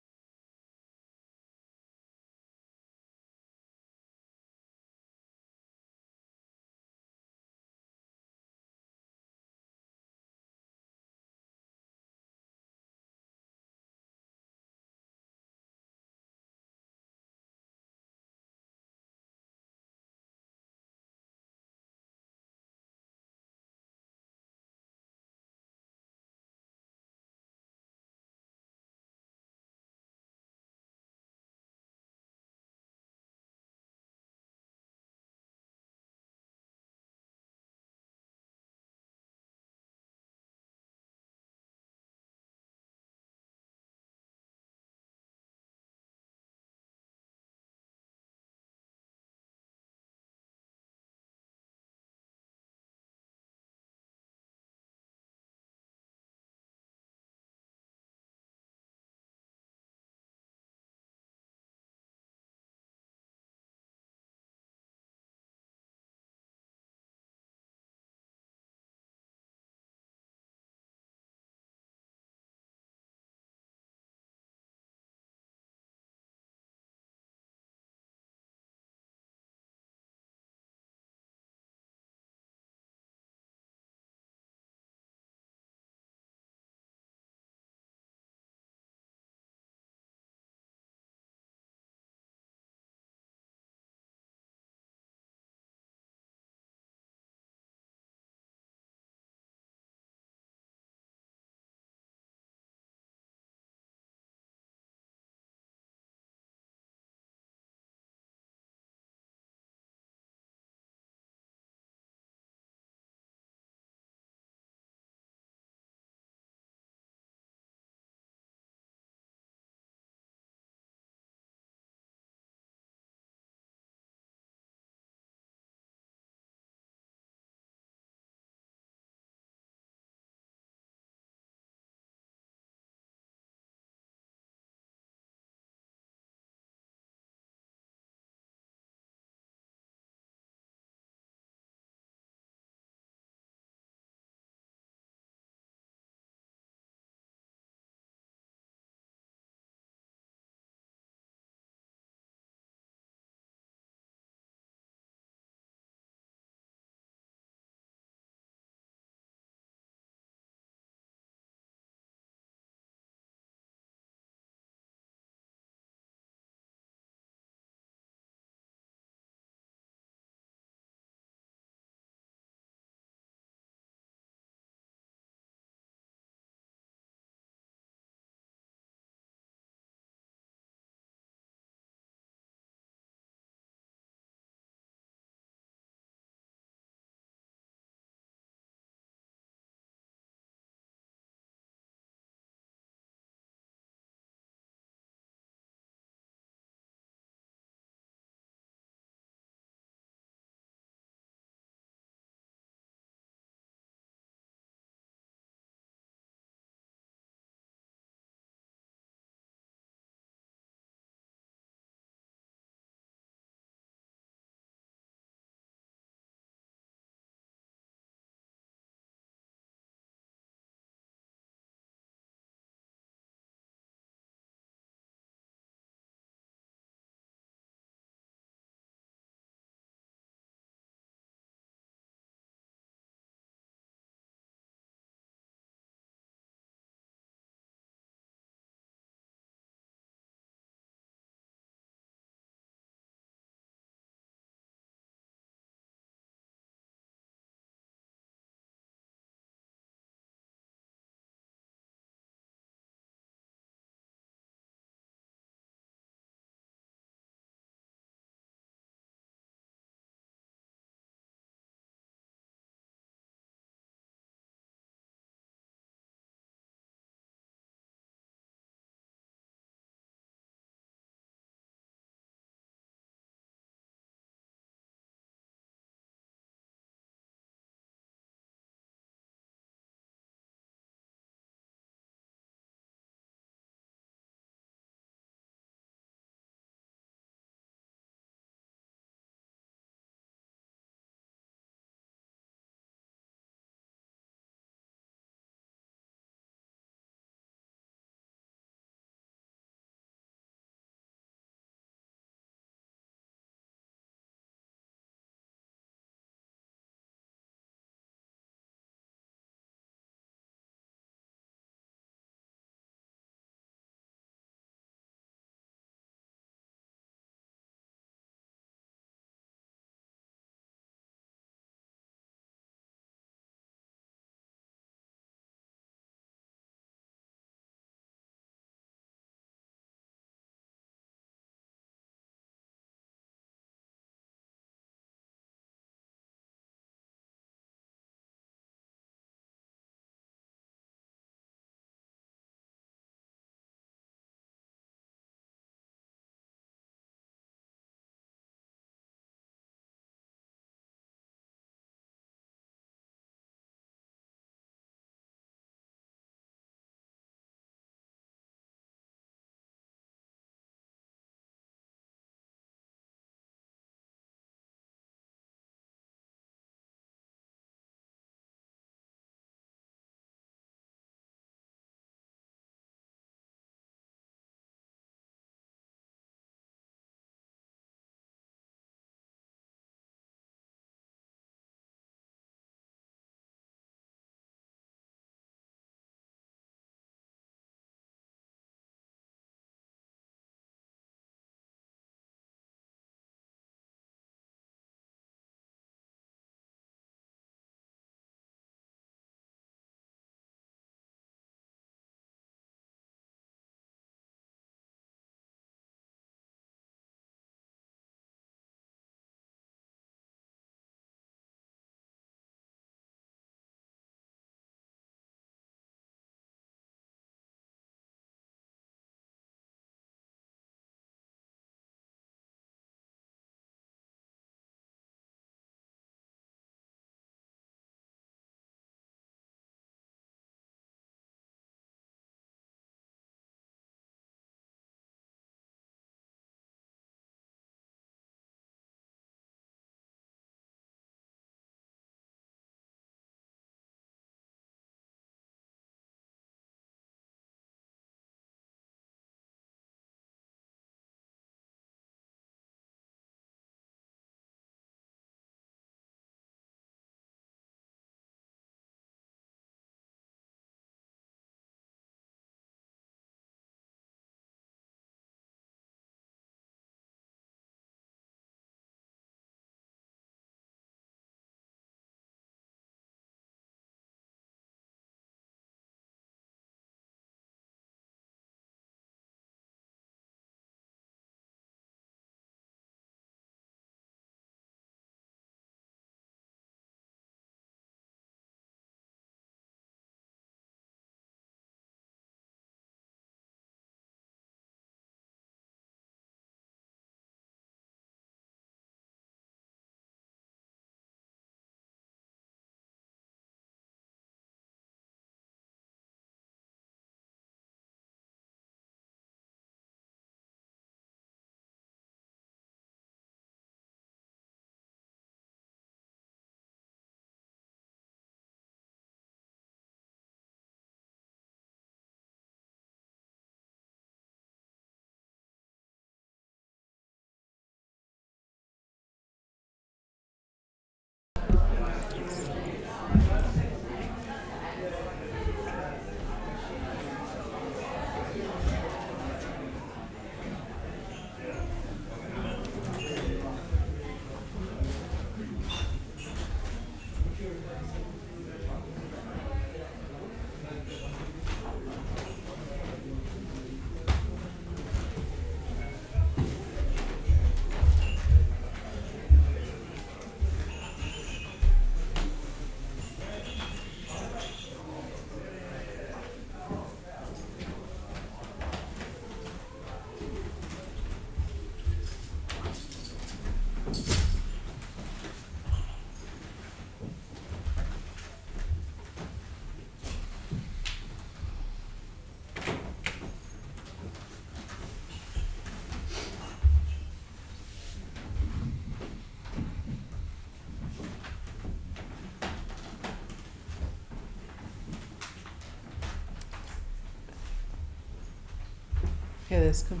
Speaker 1: Here, there's come.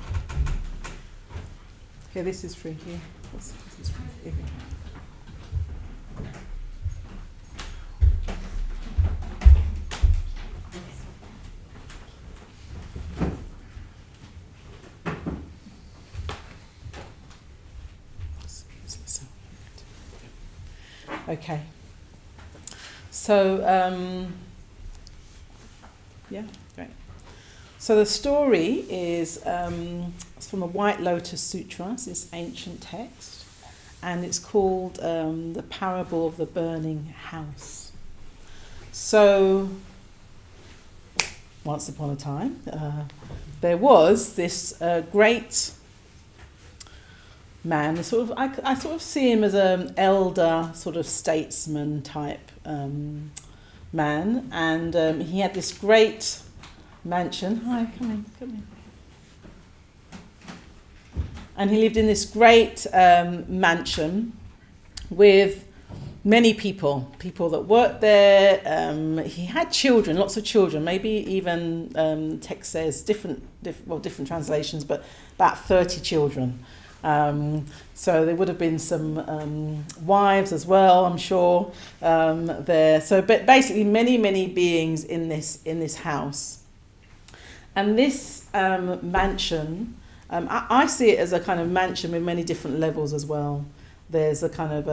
Speaker 1: Here, this is free. Here, this is free. Here. Okay. So, yeah, great. So the story is it's from the White Lotus Sutras, this ancient text, and it's called The Parable of the Burning House. So, once upon a time, there was this great man. I sort of see him as an elder, sort of statesman type man, and he had this great mansion. Hi, come in. And he lived in this great mansion with many people that worked there. He had children, lots of children, maybe even text says different translations, but about 30 children. So there would have been some wives as well, I'm sure, there. So, but basically, many beings in this house, and this mansion. I see it as a kind of mansion with many different levels as well. There's a kind of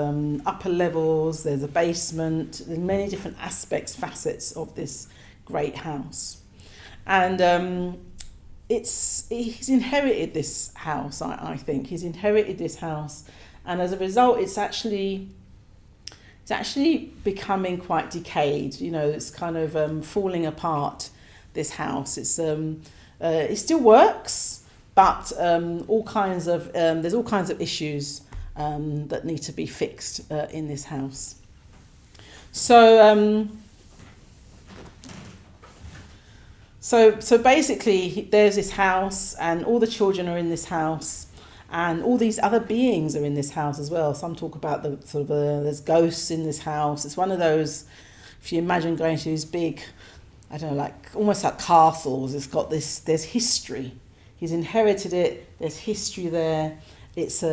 Speaker 1: upper levels. There's a basement. There's many different aspects, facets of this great house, and he's inherited this house. I think he's inherited this house, and as a result, it's actually becoming quite decayed. You know, it's kind of falling apart. This house, it still works, but there's all kinds of issues that need to be fixed in this house. So. So basically, there's this house, and all the children are in this house, and all these other beings are in this house as well. Some talk about there's ghosts in this house. It's one of those, if you imagine going to these big, I don't know, like almost like castles. It's got there's history. He's inherited it. There's history there. It's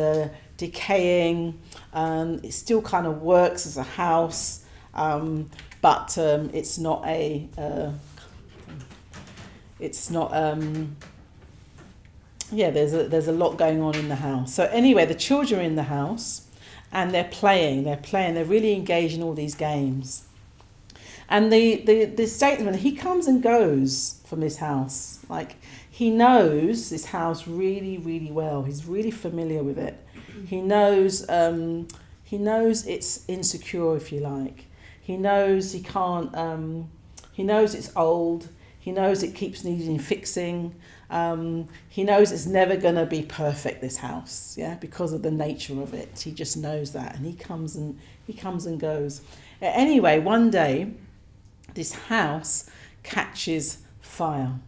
Speaker 1: decaying. It still kind of works as a house, but it's not a. It's not. There's a lot going on in the house. So anyway, the children are in the house, and they're playing. They're really engaged in all these games. And the statesman, he comes and goes from this house. Like, he knows this house really, really well. He's really familiar with it. He knows it's insecure, if you like. He knows he can't. He knows it's old. He knows it keeps needing fixing. He knows it's never going to be perfect, this house, yeah, because of the nature of it. He just knows that, and he comes and goes. Anyway, one day, this house catches fire,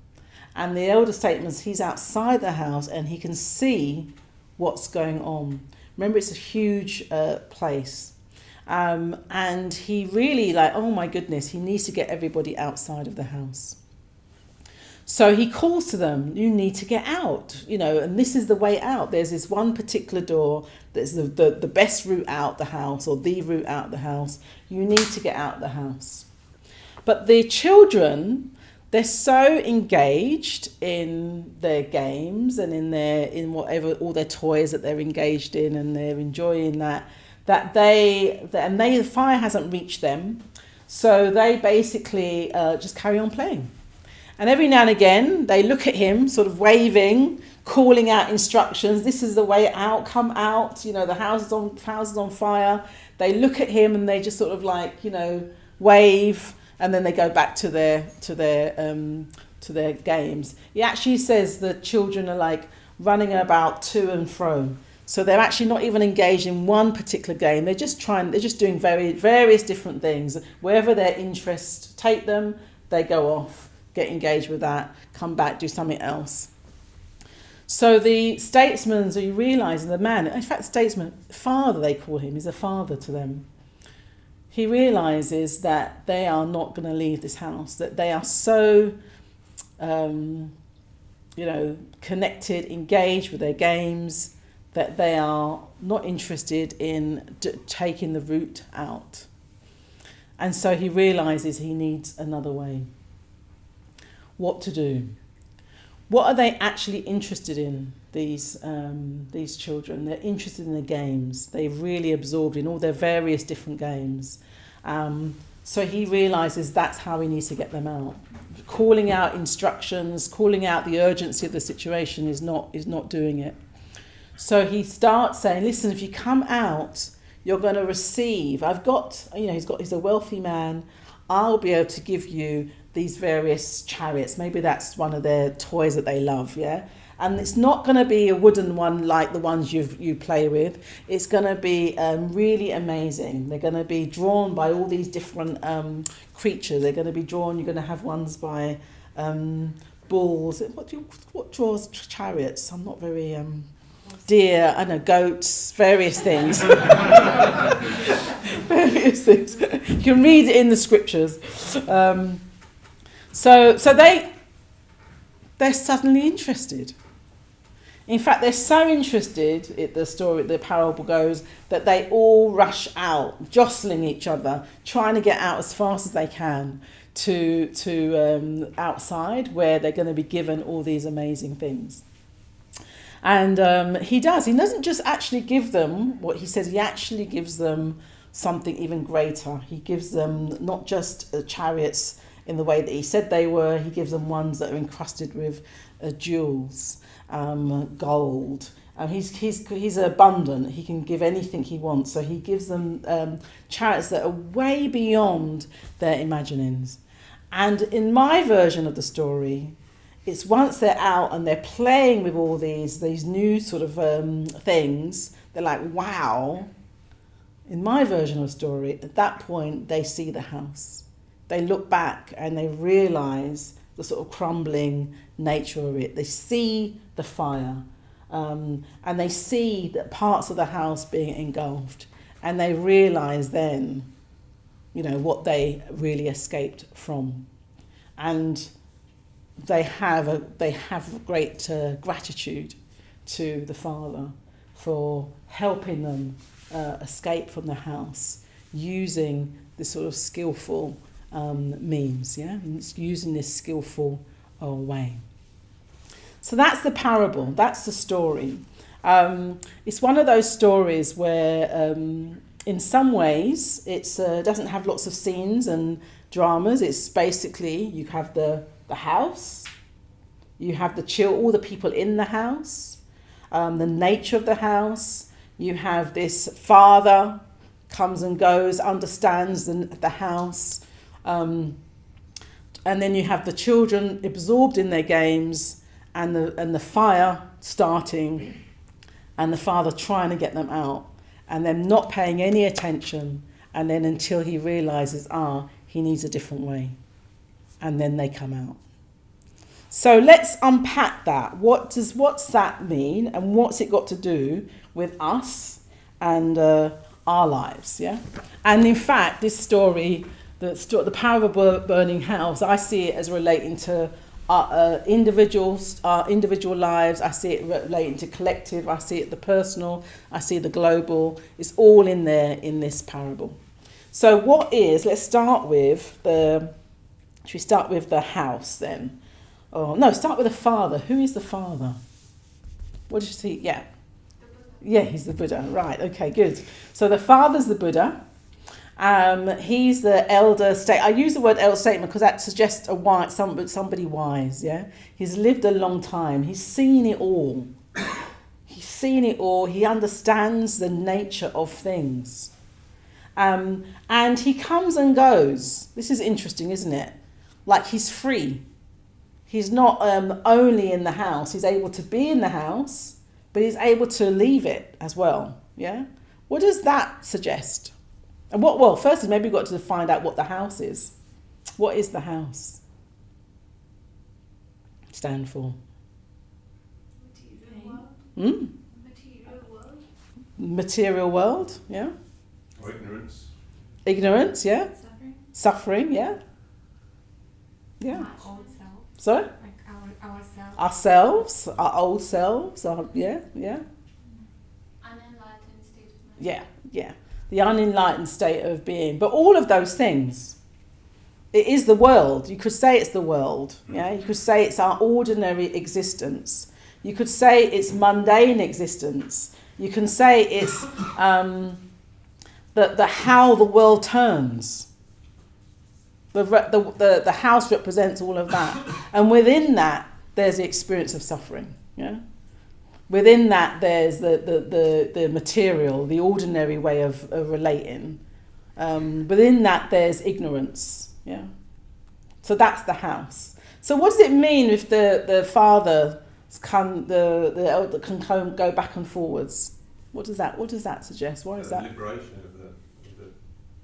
Speaker 1: and the elder statesman, he's outside the house, and he can see what's going on. Remember, it's a huge place, and he really oh my goodness, he needs to get everybody outside of the house. So he calls to them, you need to get out, and this is the way out. There's this one particular door that's the best route out the house, or the route out the house. You need to get out the house. But the children, they're so engaged in their games and in whatever, all their toys that they're engaged in, and they're enjoying that the fire hasn't reached them. So they basically just carry on playing. And every now and again, they look at him, sort of waving, calling out instructions. This is the way out, come out. The house is on fire. They look at him and they just sort of wave, and then they go back to their games. He actually says the children are running about to and fro. So they're actually not even engaged in one particular game. They're just doing various different things. Wherever their interests take them, they go off. Get engaged with that, come back, do something else. So the statesman, so you realise, the man, in fact, statesman, father they call him, he's a father to them. He realises that they are not going to leave this house, that they are so connected, engaged with their games, that they are not interested in taking the root out. And so he realises he needs another way. What to do? What are they actually interested in, these children? They're interested in the games. They've really absorbed in all their various different games. So he realises that's how he needs to get them out. Calling out instructions, calling out the urgency of the situation is not doing it. So he starts saying, listen, if you come out, you're going to receive. He's a wealthy man. I'll be able to give you these various chariots. Maybe that's one of their toys that they love, yeah? And it's not going to be a wooden one like the ones you play with. It's going to be really amazing. They're going to be drawn by all these different creatures. They're going to be drawn. You're going to have ones by bulls. What draws chariots? I'm not very... deer, I know, goats, various things. Various things. You can read it in the scriptures. So they're suddenly interested. In fact, they're so interested, the parable goes, that they all rush out, jostling each other, trying to get out as fast as they can to outside, where they're going to be given all these amazing things. And he doesn't just actually give them what he says, he actually gives them something even greater. He gives them not just chariots in the way that he said they were, he gives them ones that are encrusted with jewels, gold. He's abundant, he can give anything he wants. So he gives them chariots that are way beyond their imaginings. And in my version of the story, it's once they're out and they're playing with all these new sort of things, they're like, wow. In my version of the story, at that point, they see the house. They look back and they realise the sort of crumbling nature of it. They see the fire and they see the parts of the house being engulfed. And they realise then, what they really escaped from. And they have great gratitude to the Father for helping them escape from the house using this sort of skillful means, yeah? And it's using this skillful way. So that's the parable, that's the story. It's one of those stories where in some ways it doesn't have lots of scenes and dramas. It's basically, you have the house, you have all the people in the house, the nature of the house, you have this father comes and goes, understands the house, and then you have the children absorbed in their games and the fire starting and the father trying to get them out and them not paying any attention, and then until he realises he needs a different way, and then they come out. So let's unpack that. What's that mean, and what's it got to do with us and our lives? Yeah, and in fact, this story, the parable of the burning house, I see it as relating to our individual lives. I see it relating to collective. I see it the personal. I see the global. It's all in there in this parable. So let's start with should we start with the house then? Oh, no, start with the father. Who is the father? What did you see? Yeah. Yeah, he's the Buddha. Right, okay, good. So the father's the Buddha. He's the elder I use the word elder statesman because that suggests somebody wise, yeah? He's lived a long time. He's seen it all. He understands the nature of things. And he comes and goes. This is interesting, isn't it? Like he's free. He's not only in the house. He's able to be in the house, but he's able to leave it as well. Yeah? What does that suggest? And first is maybe we've got to find out what the house is. What is the house? Stand for?
Speaker 3: Material world. Material world.
Speaker 1: Material world, yeah.
Speaker 2: Or ignorance.
Speaker 1: Ignorance, yeah.
Speaker 3: Suffering.
Speaker 1: Suffering, yeah. Yeah.
Speaker 4: Old self.
Speaker 1: Sorry?
Speaker 4: Like
Speaker 1: ourselves, our old selves, yeah.
Speaker 4: Unenlightened state of mind.
Speaker 1: Yeah. The unenlightened state of being. But all of those things, it is the world. You could say it's the world. Yeah. You could say it's our ordinary existence. You could say it's mundane existence. You can say it's the how the world turns. The house represents all of that, and within that there's the experience of suffering. Yeah. Within that there's the material, the ordinary way of relating. Within that there's ignorance. Yeah. So that's the house. So what does it mean if the father the elder can go back and forwards? What does that suggest? Why is that?
Speaker 5: Liberation of the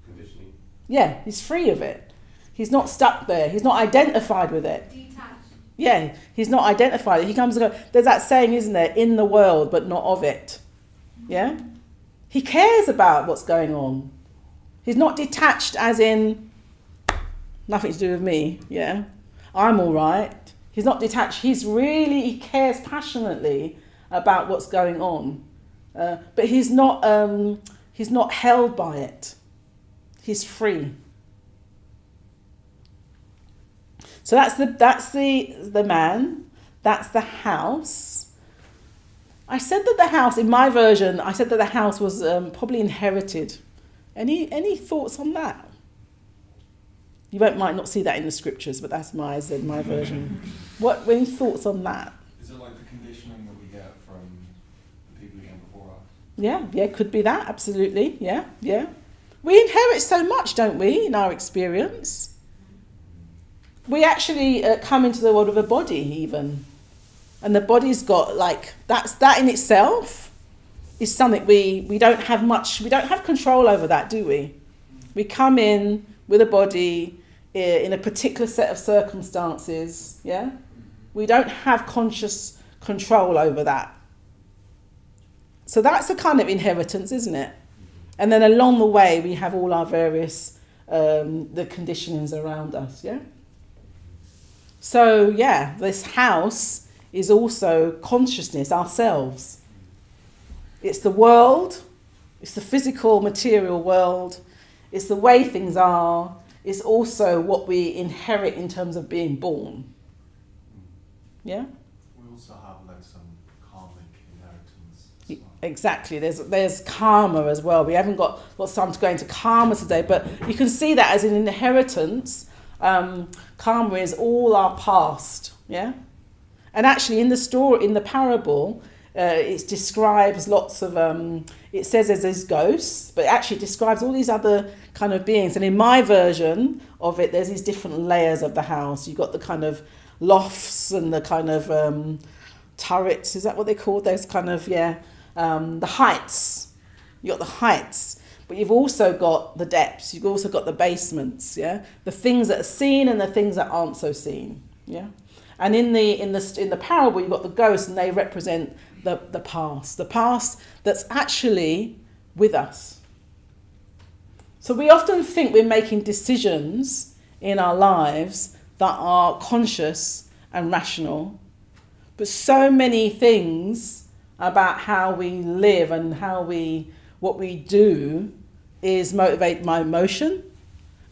Speaker 5: conditioning.
Speaker 1: Yeah, he's free of it. He's not stuck there. He's not identified with it.
Speaker 4: Detached.
Speaker 1: Yeah, he's not identified. He comes and goes. There's that saying, isn't there? In the world, but not of it. Yeah? He cares about what's going on. He's not detached as in nothing to do with me. Yeah? I'm all right. He's not detached. He cares passionately about what's going on. But he's not held by it. He's free. So that's the man. That's the house. I said that the house, in my version, I said that the house was probably inherited. Any thoughts on that? You might not see that in the scriptures, but that's my version. Any thoughts on that?
Speaker 6: Is it like the conditioning that we get from the people who came before us?
Speaker 1: Yeah, could be that, absolutely. Yeah. We inherit so much, don't we, in our experience? We actually come into the world with a body, even. And the body's got, that in itself is something we don't have control over that, do we? We come in with a body in a particular set of circumstances, yeah? We don't have conscious control over that. So that's a kind of inheritance, isn't it? And then along the way, we have all our various, the conditionings around us, yeah? So, yeah, this house is also consciousness, ourselves. It's the world, it's the physical, material world, it's the way things are, it's also what we inherit in terms of being born. Yeah?
Speaker 6: We also have some karmic inheritance as well.
Speaker 1: Exactly, there's karma as well. We haven't got time to go into karma today, but you can see that as an inheritance. Karma is all our past, yeah? And actually in the parable, it describes lots of, it says there's ghosts, but it actually describes all these other kind of beings. And in my version of it, there's these different layers of the house. You've got the kind of lofts and the kind of turrets, is that what they're called? Those kind of, the heights. You've got the heights. But you've also got the depths. You've also got the basements. Yeah, the things that are seen and the things that aren't so seen. Yeah, and in the parable, you've got the ghosts, and they represent the past that's actually with us. So we often think we're making decisions in our lives that are conscious and rational, but so many things about how we live and what we do is motivated by emotion,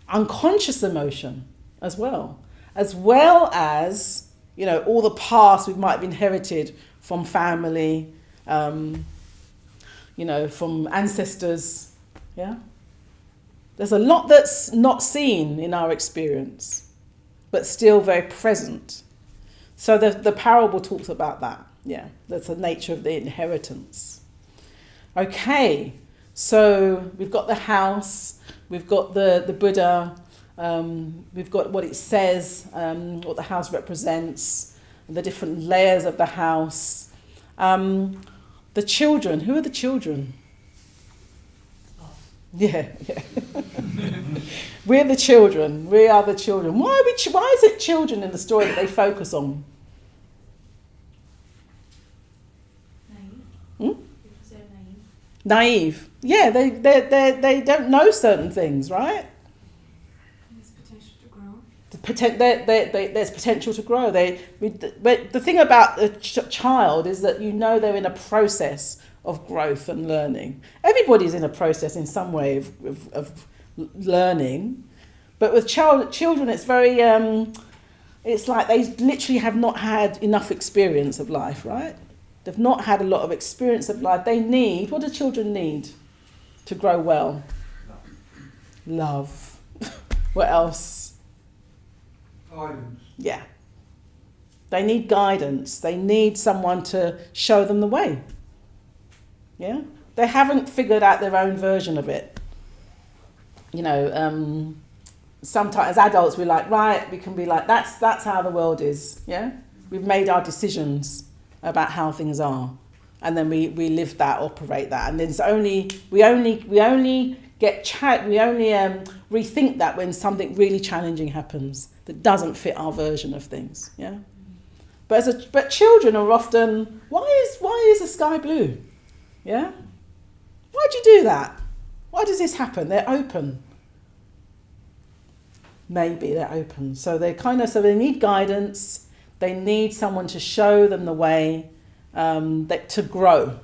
Speaker 1: unconscious emotion as well as all the past we might have inherited from family, from ancestors. Yeah, there's a lot that's not seen in our experience, but still very present. So the parable talks about that. Yeah, that's the nature of the inheritance. Okay, so we've got the house, we've got the Buddha, we've got what it says, what the house represents, the different layers of the house. The children, who are the children? Yeah. We're the children, we are the children. Why is it children in the story that they focus on? Naive. Yeah, they don't know certain things, right?
Speaker 3: There's potential to grow.
Speaker 1: The there's potential to grow. But the thing about a child is that they're in a process of growth and learning. Everybody's in a process in some way of learning, but with children, it's very it's like they literally have not had enough experience of life, right? They've not had a lot of experience of life. What do children need to grow well? Love. What else?
Speaker 4: Guidance.
Speaker 1: Yeah. They need guidance. They need someone to show them the way. Yeah? They haven't figured out their own version of it. Sometimes as adults we're like, right, we can be like, that's how the world is. Yeah? We've made our decisions about how things are. And then we live that, operate that. And then we only rethink that when something really challenging happens that doesn't fit our version of things. Yeah. But children are often, why is the sky blue? Yeah. Why'd you do that? Why does this happen? They're open. Maybe they're open. So they need guidance. They need someone to show them the way to grow,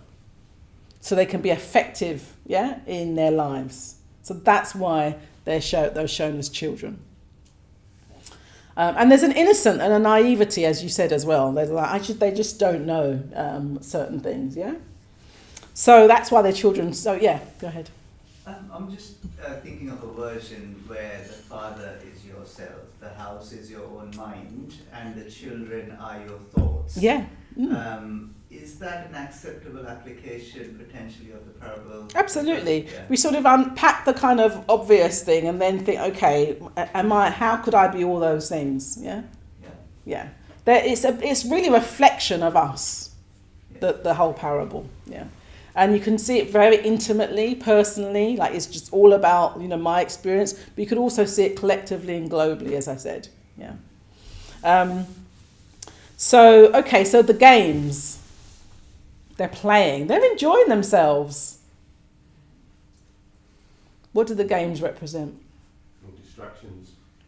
Speaker 1: so they can be effective, in their lives. So that's why they're shown as children. And there's an innocence and a naivety, as you said as well. They're like, they just don't know certain things, yeah. So that's why they're children. So yeah, go ahead.
Speaker 7: I'm just thinking of a version where the father is yourself, the house is your own mind, and the children are your thoughts.
Speaker 1: Yeah.
Speaker 7: Is that an acceptable application potentially of the parable?
Speaker 1: Absolutely.
Speaker 7: Yeah.
Speaker 1: We sort of unpack the kind of obvious thing and then think, okay, how could I be all those things? Yeah. Yeah. It's really a reflection of us, the whole parable. Yeah. And you can see it very intimately, personally, like it's just all about, my experience, but you could also see it collectively and globally, as I said. Yeah. So the games they're playing, they're enjoying themselves. What do the games represent?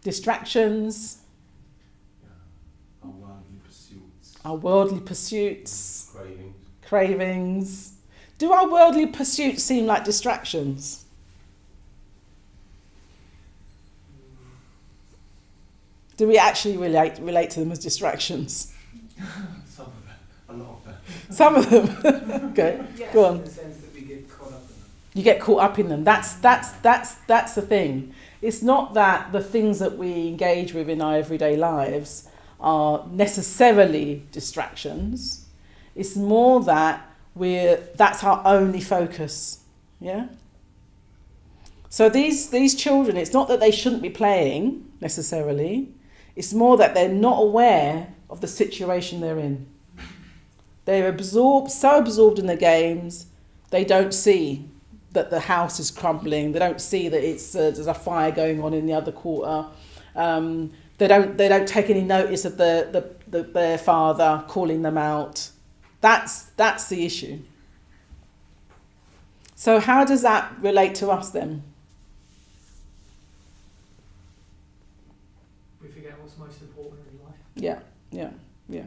Speaker 1: Distractions. Our worldly pursuits. Cravings. Do our worldly pursuits seem like distractions? Do we actually relate to them as distractions?
Speaker 6: Some of them, a lot of them.
Speaker 1: Some of them. Okay,
Speaker 4: Yes,
Speaker 1: go on.
Speaker 4: in the sense that we get caught up in them.
Speaker 1: You get caught up in them. That's the thing. It's not that the things that we engage with in our everyday lives are necessarily distractions. It's more that that's our only focus. Yeah. So these children, it's not that they shouldn't be playing necessarily. It's more that they're not aware of the situation they're in. They're so absorbed in the games, they don't see that the house is crumbling. They don't see that there's a fire going on in the other quarter. They don't take any notice of their father calling them out. That's the issue. So how does that relate to us then?
Speaker 4: We forget what's most important in life.
Speaker 1: Yeah.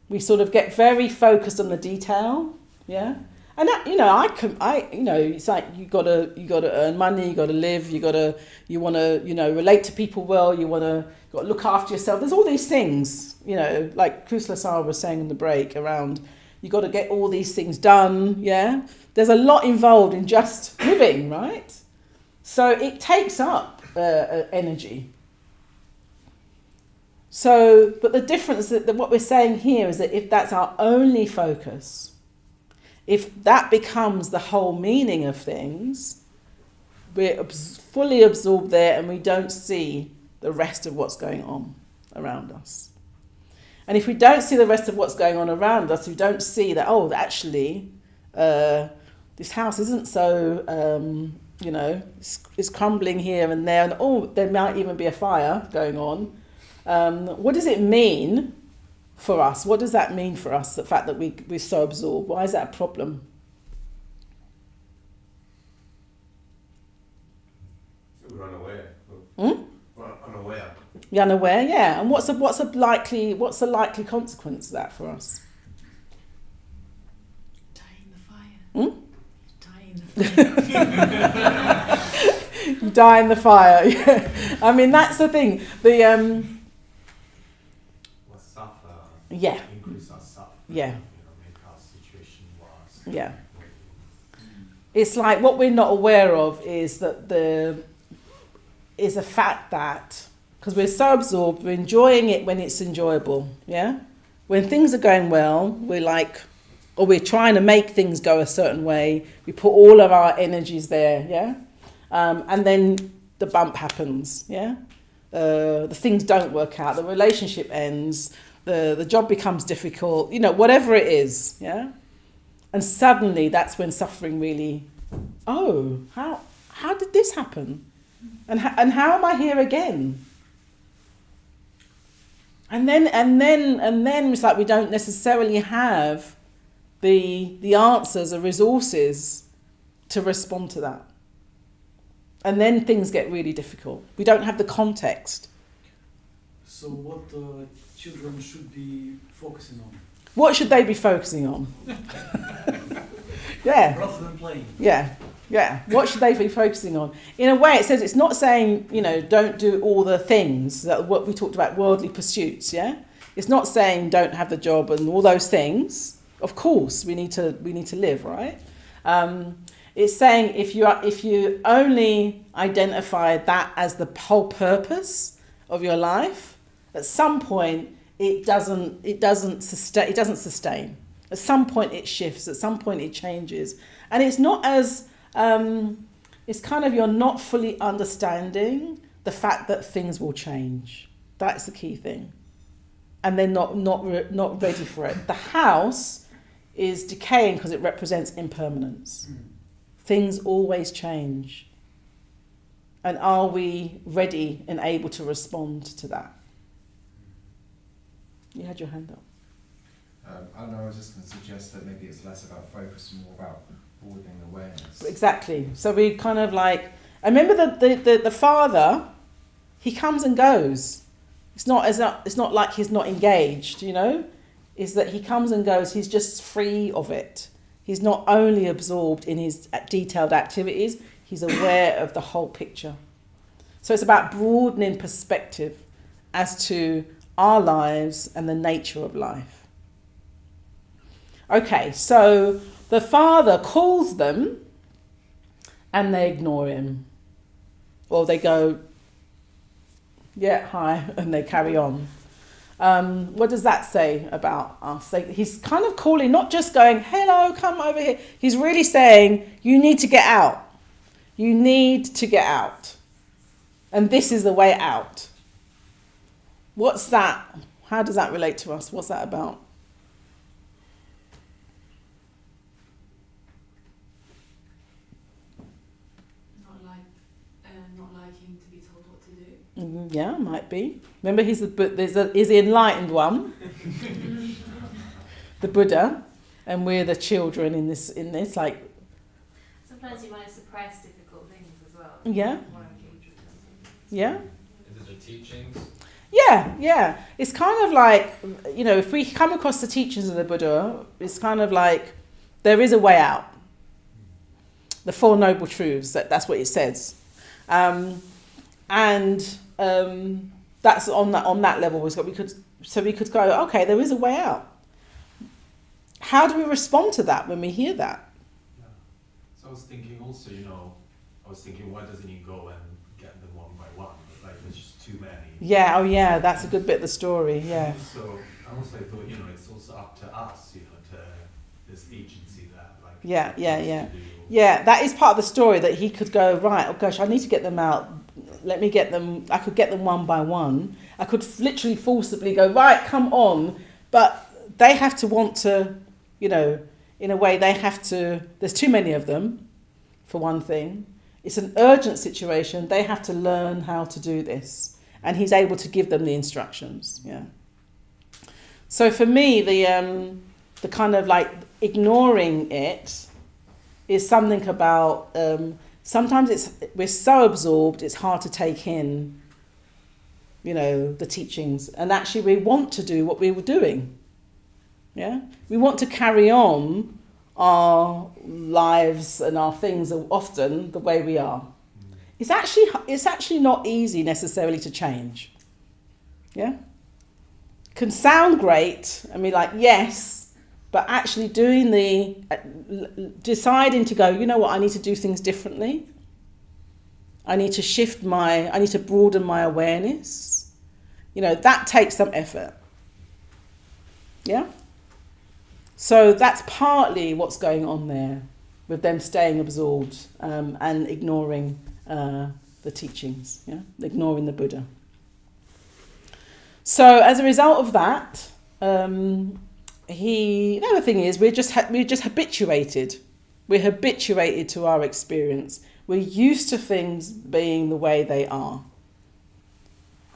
Speaker 1: We sort of get very focused on the detail, yeah. And that, it's like you gotta earn money, you gotta live, you wanna relate to people well, you gotta look after yourself. There's all these things, like Kusla Sara was saying in the break around. You got to get all these things done, yeah. There's a lot involved in just living, right? So it takes up energy. So, but the difference that what we're saying here is that if that's our only focus, if that becomes the whole meaning of things, we're fully absorbed there and we don't see the rest of what's going on around us. And if we don't see the rest of what's going on around us, we don't see that, actually, this house isn't so, it's crumbling here and there, and there might even be a fire going on. What does it mean for us? What does that mean for us, the fact that we're so absorbed? Why is that a problem?
Speaker 5: We're unaware.
Speaker 1: Hmm?
Speaker 5: We're unaware.
Speaker 1: You're unaware, yeah. And what's the likely consequence of that for us?
Speaker 3: Die in the fire.
Speaker 1: Hmm?
Speaker 3: Die in the fire.
Speaker 1: You die in the fire. Yeah. I mean, that's the thing. The
Speaker 5: Well, suffer.
Speaker 1: Yeah.
Speaker 5: Increase our suffering.
Speaker 1: Yeah.
Speaker 5: You know, make our situation worse.
Speaker 1: Yeah. It's like what we're not aware of is that the fact that because we're so absorbed, we're enjoying it when it's enjoyable. Yeah. When things are going well, we're like, or we're trying to make things go a certain way. We put all of our energies there. Yeah. And then the bump happens. Yeah. The things don't work out. The relationship ends. The job becomes difficult. You know, whatever it is. Yeah. And suddenly that's when suffering really, how did this happen? And how am I here again? And then it's like we don't necessarily have the answers or resources to respond to that. And then things get really difficult. We don't have the context.
Speaker 4: So what children should be focusing on?
Speaker 1: What should they be focusing on? Yeah.
Speaker 4: Rather than playing.
Speaker 1: Yeah. What should they be focusing on? In a way, it says it's not saying, don't do all the things that what we talked about, worldly pursuits. Yeah, it's not saying don't have the job and all those things. Of course, we need to live, right? It's saying if you only identify that as the whole purpose of your life, at some point it doesn't sustain. At some point it shifts. At some point it changes, and it's not as it's kind of you're not fully understanding the fact that things will change. That's the key thing, and they're not ready for it. The house is decaying because it represents impermanence. Things always change, and are we ready and able to respond to that? You had your hand up.
Speaker 6: I don't know, I was just going to suggest that maybe it's less about focus and more about broadening awareness.
Speaker 1: Exactly. So we kind of like, I remember the father, he comes and goes. It's not like he's not engaged, is that he comes and goes. He's just free of it. He's not only absorbed in his detailed activities, he's aware of the whole picture. So it's about broadening perspective as to our lives and the nature of life. Okay, so the father calls them and they ignore him. Or they go, yeah, hi, and they carry on. What does that say about us? He's kind of calling, not just going, hello, come over here. He's really saying, you need to get out. You need to get out. And this is the way out. What's that? How does that relate to us? What's that about?
Speaker 3: Not liking to be told what to do.
Speaker 1: Yeah, might be. Remember, he's the enlightened one, the Buddha, and we're the children in this. Like,
Speaker 3: Sometimes you might suppress difficult things as well.
Speaker 1: Yeah. Yeah.
Speaker 5: Is it the teachings?
Speaker 1: Yeah. It's kind of like, if we come across the teachings of the Buddha, it's kind of like there is a way out. The Four Noble Truths, that's what it says. That's on that level. We could go, okay, there is a way out. How do we respond to that when we hear that?
Speaker 5: Yeah. So I was thinking also, why doesn't he go and get them one by one? Like, there's just too many.
Speaker 1: Yeah, that's a good bit of the story, yeah.
Speaker 5: So I also thought, it's also up to us, to this agency that, like...
Speaker 1: Yeah.
Speaker 5: to do.
Speaker 1: Yeah, that is part of the story, that he could go, right, oh gosh, I need to get them out. Let me get them, I could get them one by one. I could literally forcibly go, right, come on. But they have to want to, in a way, they have to, there's too many of them, for one thing. It's an urgent situation. They have to learn how to do this. And he's able to give them the instructions, yeah. So for me, the kind of like ignoring it is something about, sometimes we're so absorbed, it's hard to take in the teachings, and actually we want to do what we were doing. Yeah, we want to carry on our lives and our things often the way we are. It's actually not easy necessarily to change. Yeah, can sound great and be like yes, but actually deciding to go, you know what, I need to do things differently. I need to broaden my awareness. That takes some effort. Yeah. So that's partly what's going on there with them staying absorbed and ignoring the teachings, ignoring the Buddha. So as a result of that, the other thing is we're just habituated. We're habituated to our experience. We're used to things being the way they are.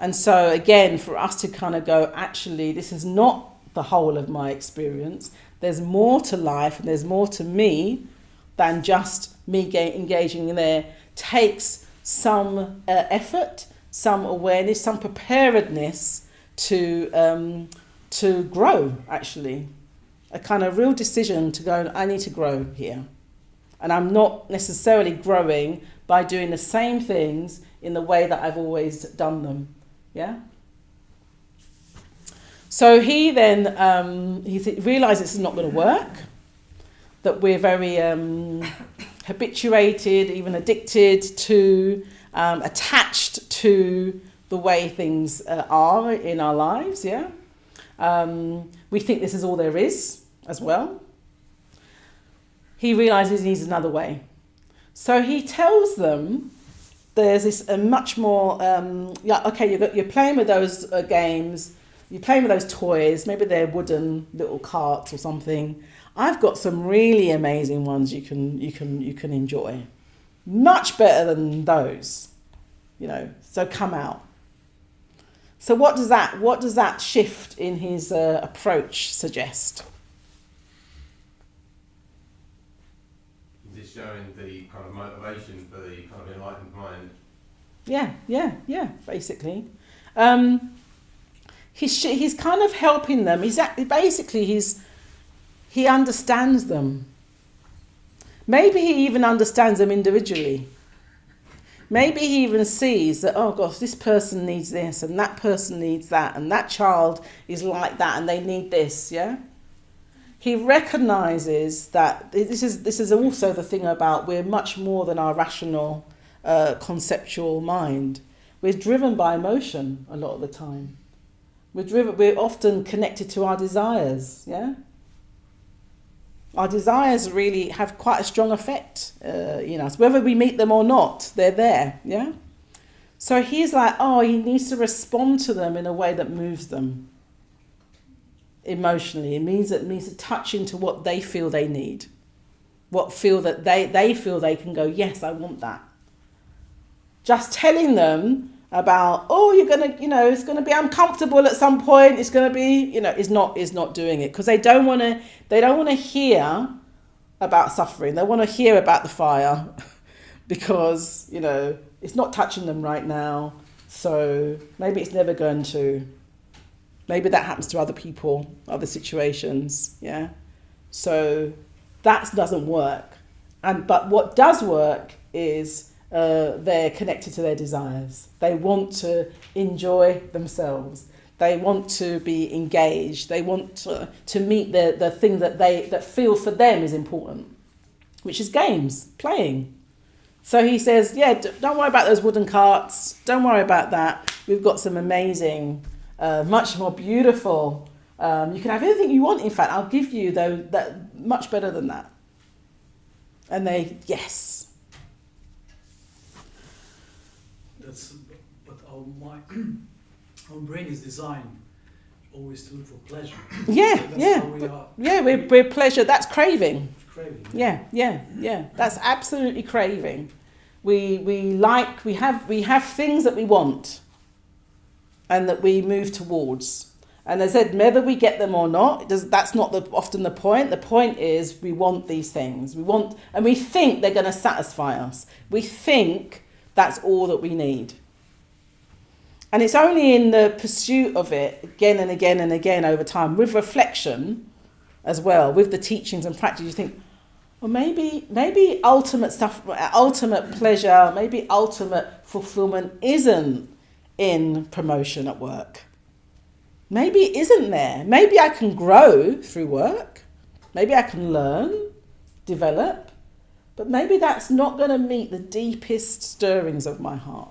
Speaker 1: And so again, for us to kind of go, actually, this is not the whole of my experience. There's more to life and there's more to me than just me engaging in there. Takes some effort, some awareness, some preparedness to grow, actually. A kind of real decision to go, I need to grow here. And I'm not necessarily growing by doing the same things in the way that I've always done them. Yeah? So he then he realised this is not going to work, that we're very habituated, even addicted to, attached to the way things are in our lives, yeah? We think this is all there is as well. He realises he needs another way. So he tells them there's this much more, you're playing with those games, you're playing with those toys, maybe they're wooden little carts or something. I've got some really amazing ones you can enjoy. Much better than those, so come out. So what does that shift in his approach suggest?
Speaker 5: Is it showing the kind of motivation for the kind of enlightened mind?
Speaker 1: Yeah, basically. He's kind of helping them. He understands them. Maybe he even understands them individually. Maybe he even sees that, oh gosh, this person needs this and that person needs that and that child is like that and they need this, yeah? He recognises that this is also the thing about we're much more than our rational, conceptual mind. We're driven by emotion a lot of the time. We're often connected to our desires, yeah? Our desires really have quite a strong effect in us. Whether we meet them or not, they're there, yeah? So he's like, he needs to respond to them in a way that moves them emotionally. It means to touch into what they feel they need. What feel that they feel they can go, yes, I want that. Just telling them about, you're gonna, it's gonna be uncomfortable at some point. It's gonna be, is not doing it because they don't want to hear about suffering. They want to hear about the fire because it's not touching them right now. So maybe it's never going to. Maybe that happens to other people, other situations. Yeah. So that doesn't work. But what does work is. They're connected to their desires. They want to enjoy themselves. They want to be engaged. They want to meet the thing that feel for them is important, which is games, playing. So he says, don't worry about those wooden carts. Don't worry about that. We've got some amazing, much more beautiful. You can have anything you want. In fact, I'll give you that much better than that. And yes.
Speaker 4: But our brain is designed always to look for pleasure.
Speaker 1: We're pleasure. That's craving.
Speaker 4: Craving.
Speaker 1: Yeah. That's absolutely craving. We have things that we want, and that we move towards. And as I said, whether we get them or not, that's not often the point. The point is we want these things. And we think they're going to satisfy us. We think that's all that we need. And it's only in the pursuit of it again and again and again over time, with reflection as well, with the teachings and practice, you think, well, maybe ultimate stuff, ultimate pleasure, maybe ultimate fulfillment isn't in promotion at work. Maybe it isn't there. Maybe I can grow through work. Maybe I can learn, develop, but maybe that's not going to meet the deepest stirrings of my heart.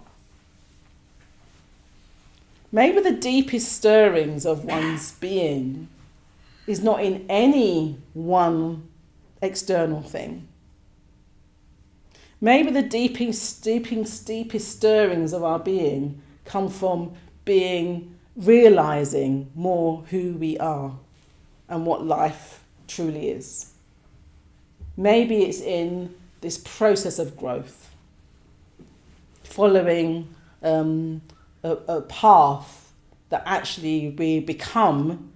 Speaker 1: Maybe the deepest stirrings of one's being is not in any one external thing. Maybe the deepest stirrings of our being come from realizing more who we are and what life truly is. Maybe it's in this process of growth, following a path that actually we become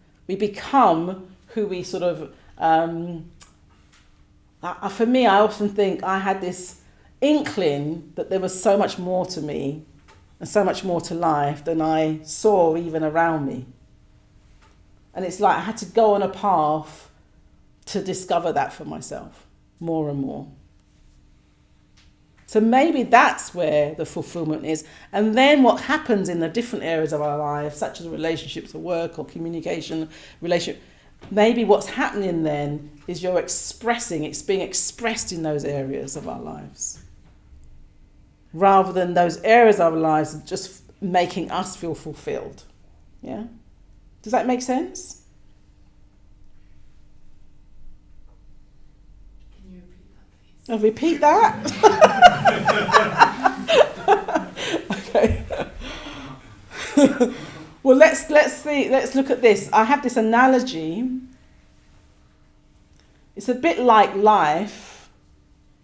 Speaker 1: who we sort of, for me, I often think I had this inkling that there was so much more to me and so much more to life than I saw even around me. And it's like I had to go on a path to discover that for myself more and more. So maybe that's where the fulfillment is. And then what happens in the different areas of our lives, such as relationships or work or communication, maybe what's happening then is it's being expressed in those areas of our lives. Rather than those areas of our lives just making us feel fulfilled. Yeah? Does that make sense?
Speaker 3: Can you repeat that, please?
Speaker 1: I'll repeat that. Okay. Well, let's see. Let's look at this. I have this analogy. It's a bit like life.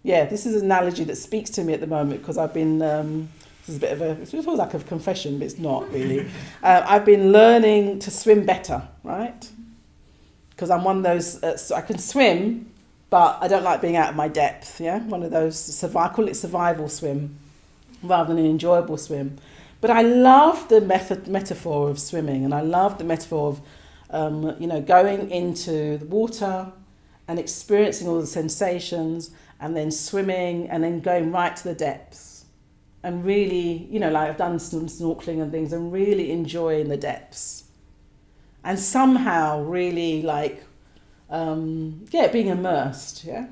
Speaker 1: Yeah, this is an analogy that speaks to me at the moment because I've been. This is a bit of it feels like a confession, but it's not really. I've been learning to swim better, right? Because I'm one of those. I can swim, but I don't like being out of my depth. Yeah, one of those. I call it survival swim, rather than an enjoyable swim. But I love the metaphor of swimming, and I love the metaphor of, going into the water and experiencing all the sensations, and then swimming, and then going right to the depths, and really, like I've done some snorkeling and things, and really enjoying the depths, and somehow really being immersed, yeah.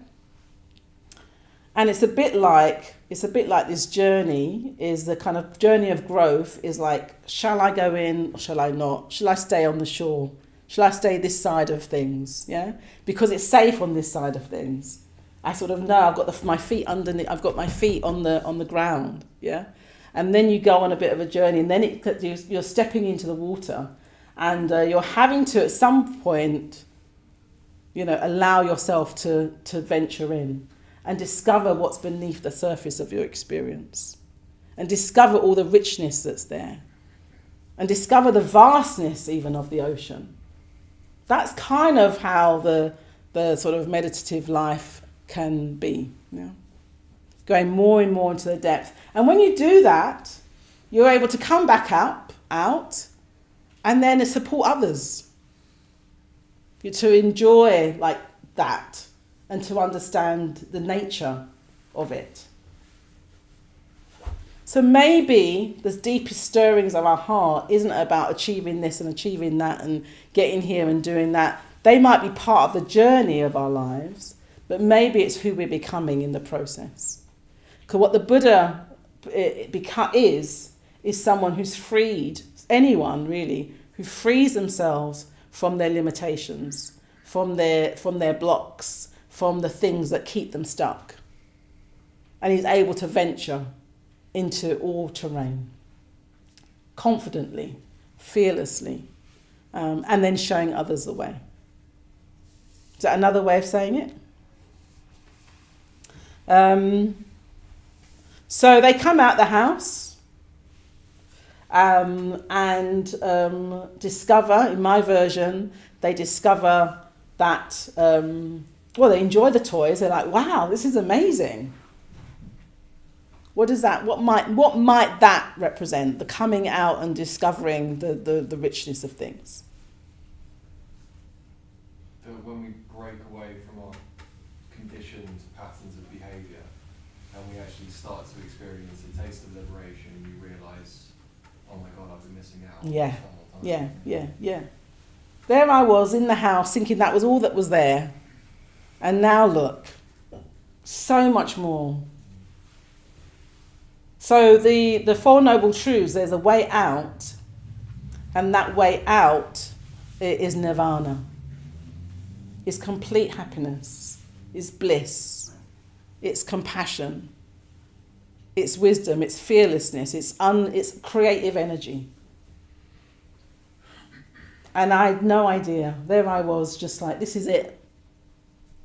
Speaker 1: And it's a bit like this journey is the kind of journey of growth is like, shall I go in or shall I not? Shall I stay on the shore? Shall I stay this side of things? Yeah, because it's safe on this side of things. I sort of know I've got my feet underneath. I've got my feet on the ground. Yeah, and then you go on a bit of a journey, and then you're stepping into the water, and you're having to at some point, allow yourself to venture in. And discover what's beneath the surface of your experience. And discover all the richness that's there. And discover the vastness even of the ocean. That's kind of how the sort of meditative life can be. Yeah? Going more and more into the depth. And when you do that, you're able to come back out, and then support others. To enjoy like that. And to understand the nature of it. So maybe the deepest stirrings of our heart isn't about achieving this and achieving that and getting here and doing that. They might be part of the journey of our lives, but maybe it's who we're becoming in the process. Because what the Buddha is someone who's freed, anyone really, who frees themselves from their limitations, from their blocks, from the things that keep them stuck. And he's able to venture into all terrain, confidently, fearlessly, and then showing others the way. Is that another way of saying it? So they come out the house and discover, in my version, they discover that they enjoy the toys. They're like, wow, this is amazing. What does that? What might that represent? The coming out and discovering the richness of things.
Speaker 8: That when we break away from our conditioned patterns of behaviour and we actually start to experience a taste of liberation, you realise, oh my God, I've been missing out.
Speaker 1: Yeah.
Speaker 8: this whole time.
Speaker 1: Yeah. There I was in the house thinking that was all that was there. And now look, so much more. So the Four Noble Truths, there's a way out, and that way out is nirvana. It's complete happiness. It's bliss. It's compassion. It's wisdom. It's fearlessness. It's creative energy. And I had no idea. There I was, just like, this is it.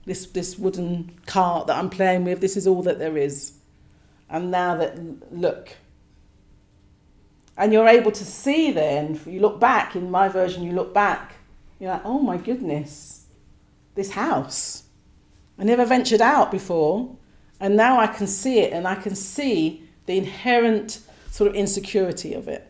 Speaker 1: This wooden cart that I'm playing with, this is all that there is. And now that, look. And you're able to see then, you look back, in my version, you look back, you're like, oh my goodness, this house. I never ventured out before, and now I can see it, and I can see the inherent sort of insecurity of it.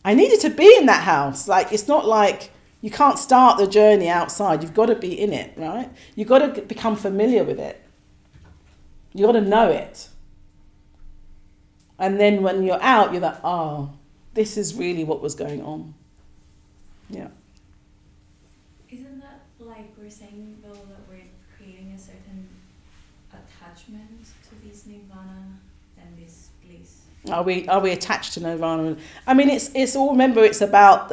Speaker 1: I needed to be in that house. Like, it's not like you can't start the journey outside. You've got to be in it, right? You've got to become familiar with it. You've got to know it. And then when you're out, you're like, oh, this is really what was going on. Yeah.
Speaker 3: Isn't that like we're saying, though, that we're creating a certain attachment to this nirvana and this bliss?
Speaker 1: Are we attached to nirvana? I mean, it's all, remember, it's about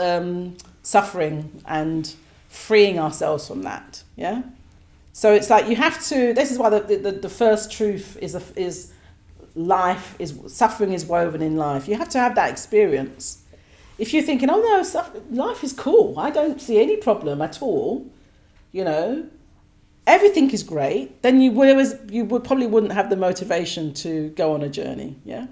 Speaker 1: suffering and freeing ourselves from that. Yeah. So it's like you have to. This is why the first truth is life is suffering is woven in life. You have to have that experience. If you're thinking, oh no, life is cool, I don't see any problem at all, you know, everything is great, then you would probably wouldn't have the motivation to go on a journey. Yeah.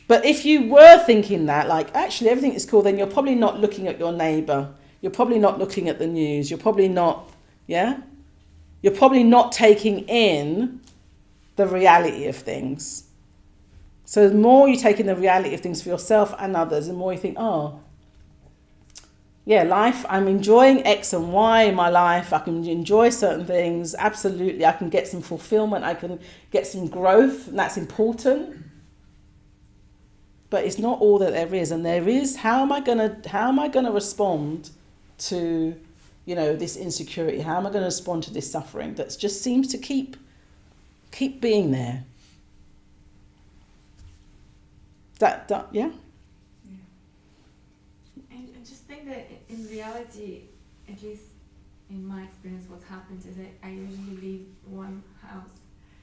Speaker 1: But if you were thinking that, like, actually everything is cool, then you're probably not looking at your neighbour. You're probably not looking at the news. You're probably not, yeah? You're probably not taking in the reality of things. So the more you take in the reality of things for yourself and others, the more you think, oh, yeah, life, I'm enjoying X and Y in my life. I can enjoy certain things. Absolutely. I can get some fulfillment. I can get some growth, and that's important. But it's not all that there is. And there is, how am I gonna respond to, you know, this insecurity? How am I going to respond to this suffering that just seems to keep being there? That yeah?
Speaker 9: I just think that in reality, at least in my experience, what happens is that I usually leave one house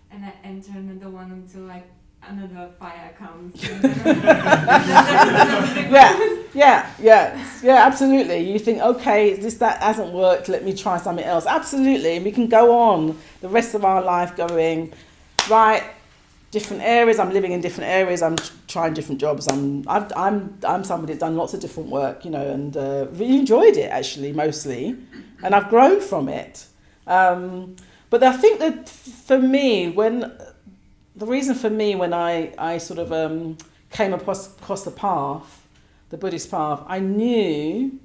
Speaker 9: and I enter another one until like another fire comes. Yeah, absolutely. You think, okay, that hasn't worked, let me try something else. Absolutely. And we can go on the rest of our life going, right, different areas, I'm living in different areas, I'm trying different jobs, I'm somebody that's done lots of different work, you know, and really enjoyed it actually, mostly, and I've grown from it. But I think that for me, the reason for me when I sort of came across the path, the Buddhist path, I knew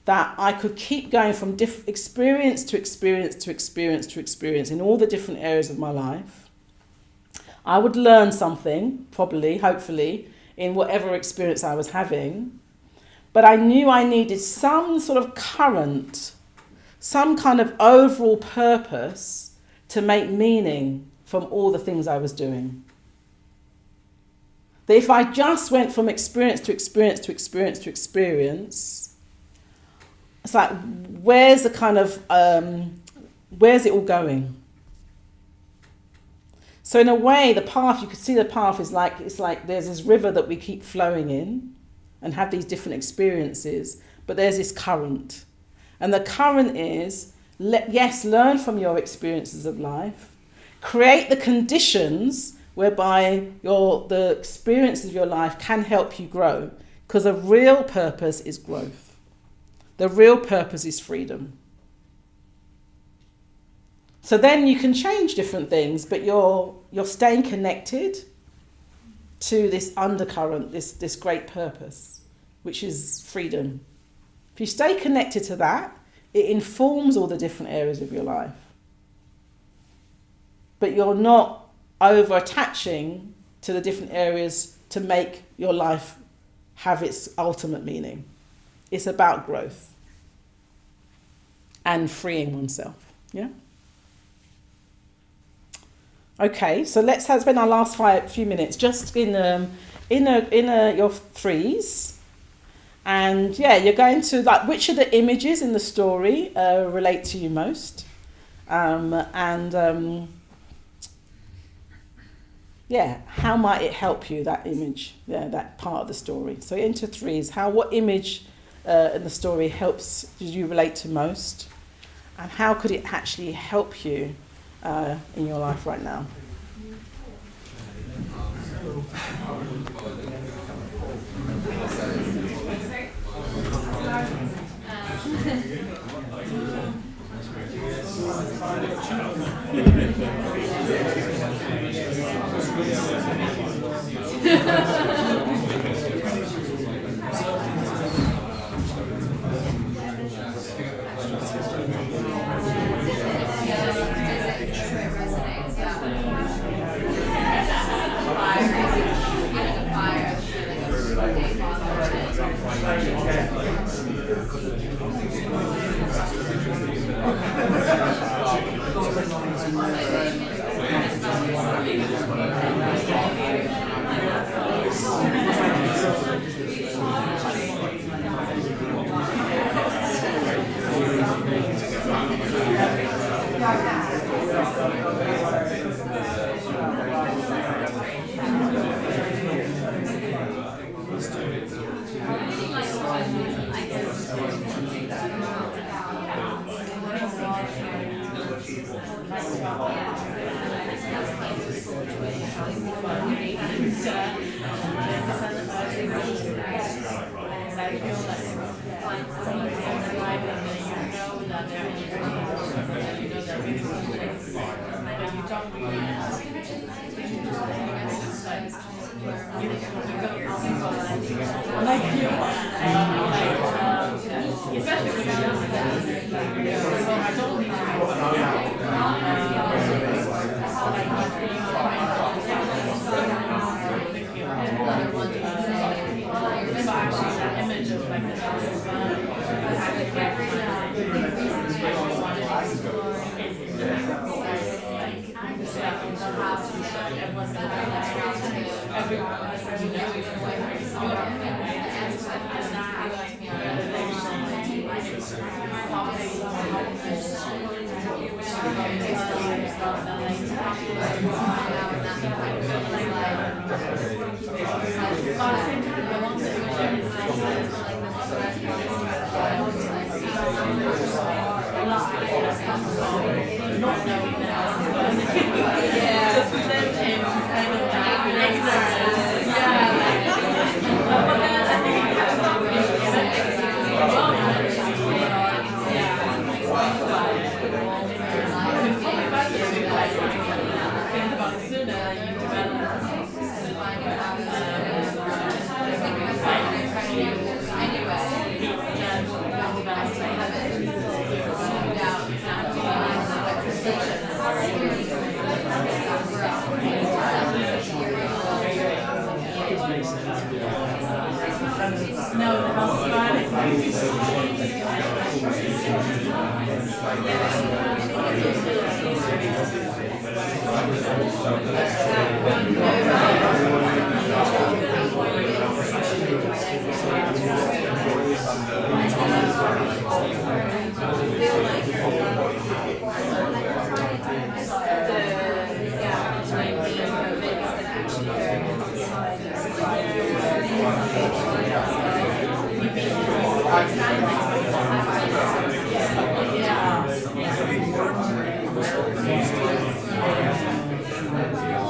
Speaker 9: that I could keep going from experience to experience to experience to experience in all the different areas of my life. I would learn something, probably, hopefully, in whatever experience I was having. But I knew I needed some sort of current, some kind of overall purpose to make meaning from all the things I was doing. That if I just went from experience to experience to experience to experience, it's like, where's the kind of, where's it all going? So in a way, the path, you could see the path is like, it's like there's this river that we keep flowing in and have these different experiences, but there's this current. And the current is, yes, learn from your experiences of life, create the conditions whereby the experiences of your life can help you grow, because the real purpose is growth. The real purpose is freedom. So then you can change different things, but you're staying connected to this undercurrent, this great purpose, which is freedom. If you stay connected to that, it informs all the different areas of your life. But you're not over attaching to the different areas to make your life have its ultimate meaning. It's about growth and freeing oneself. Yeah? Okay, so let's spend our last few minutes just in your threes. And yeah, you're going to, like, which of the images in the story relate to you most? Yeah, how might it help you, that image, that part of the story? So into threes, what image in the story did you relate to most? And how could it actually help you in your life right now?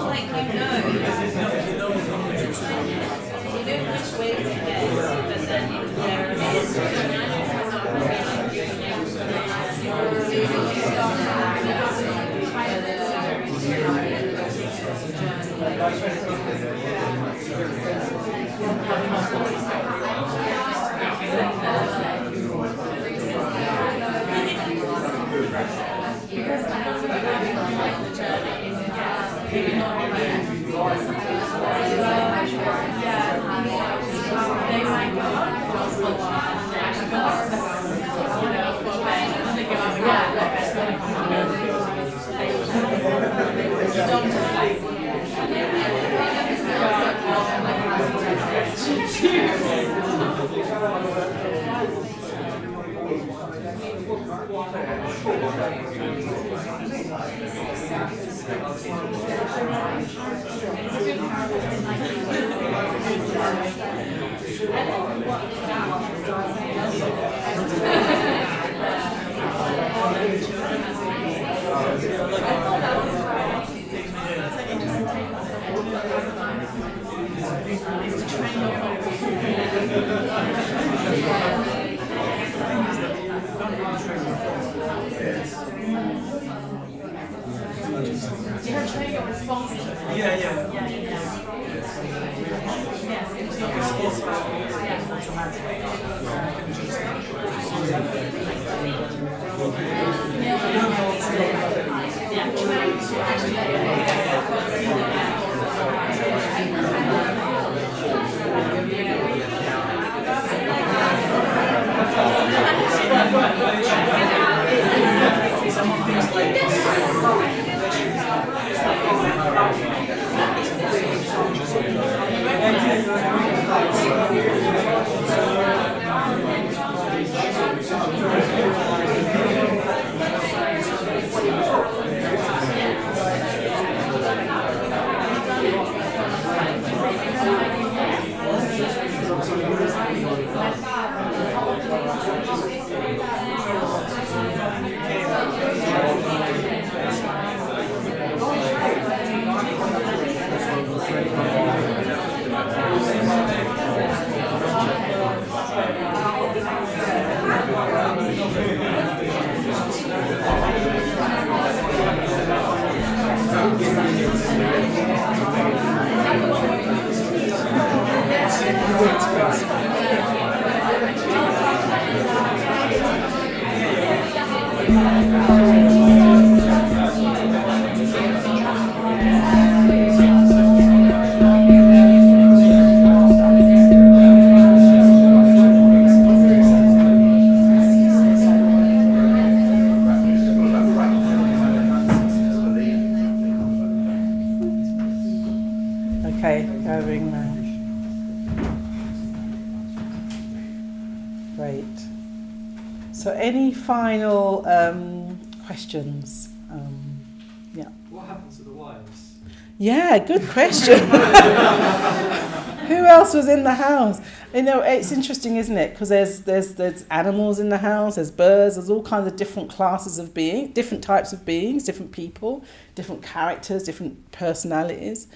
Speaker 3: Like
Speaker 1: Okay, going round. Great. So, any final questions? Yeah.
Speaker 4: What happens to the wives?
Speaker 1: Yeah, good question. Who else was in the house? You know, it's interesting, isn't it? Because there's animals in the house, there's birds, there's all kinds of different classes of being, different types of beings, different people, different characters, different personalities.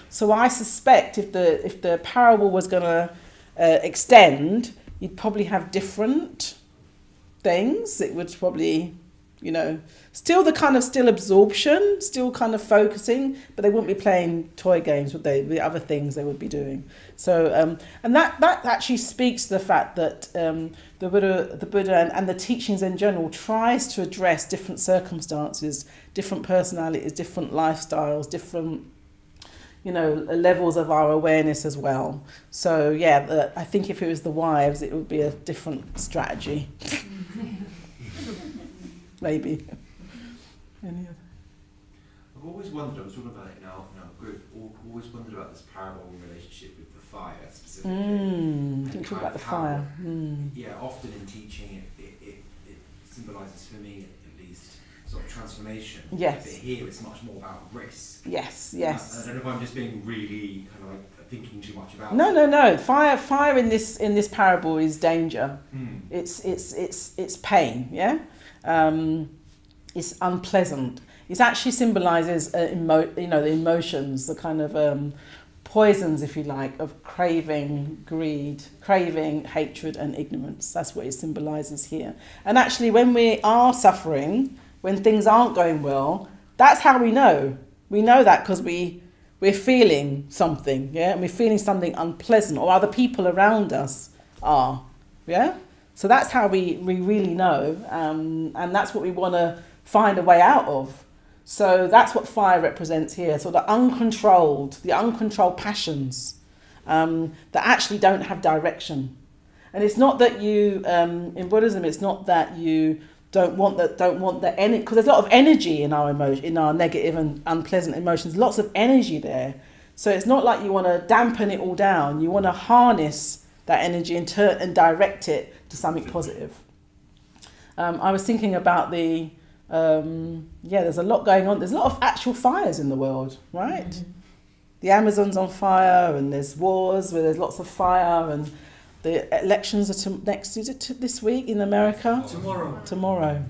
Speaker 1: So I suspect if the parable was going to extend, you'd probably have different things. It would probably, you know, still absorption, still kind of focusing, but they wouldn't be playing toy games, would they? The other things they would be doing. So, and that actually speaks to the fact that the Buddha and the teachings in general tries to address different circumstances, different personalities, different lifestyles, different, you know, levels of our awareness as well. So yeah, I think if it was the wives, it would be a different strategy. Maybe. Any other?
Speaker 6: I've always wondered, I was talking about it in our group, always wondered about this parable relationship with the fire specifically.
Speaker 1: Didn't talk about the fire.
Speaker 6: Yeah, often in teaching it symbolises for me at least sort of transformation.
Speaker 1: Yes.
Speaker 6: But here it's much more about risk.
Speaker 1: Yes.
Speaker 6: I don't know if I'm just being really kind of like thinking too much about it.
Speaker 1: No. Fire in this parable is danger. It's pain, yeah? It's unpleasant. It actually symbolises the emotions, the kind of poisons, if you like, of craving, greed, craving, hatred and ignorance. That's what it symbolises here. And actually when we are suffering, when things aren't going well, that's how we know. We know that because we
Speaker 9: we're feeling something, yeah, and we're feeling something unpleasant, or other people around us are, yeah. So that's how we really know, and that's what we want to find a way out of. So that's what fire represents here. So the uncontrolled passions that actually don't have direction. And it's not that you, in Buddhism, it's not that you don't want the energy, because there's a lot of energy in our emotion, in our negative and unpleasant emotions. Lots of energy there. So it's not like you want to dampen it all down. You want to harness that energy and direct it to something positive. I was thinking about there's a lot going on. There's a lot of actual fires in the world, right? Mm-hmm. The Amazon's on fire, and there's wars where there's lots of fire, and the elections are this week in America? Tomorrow.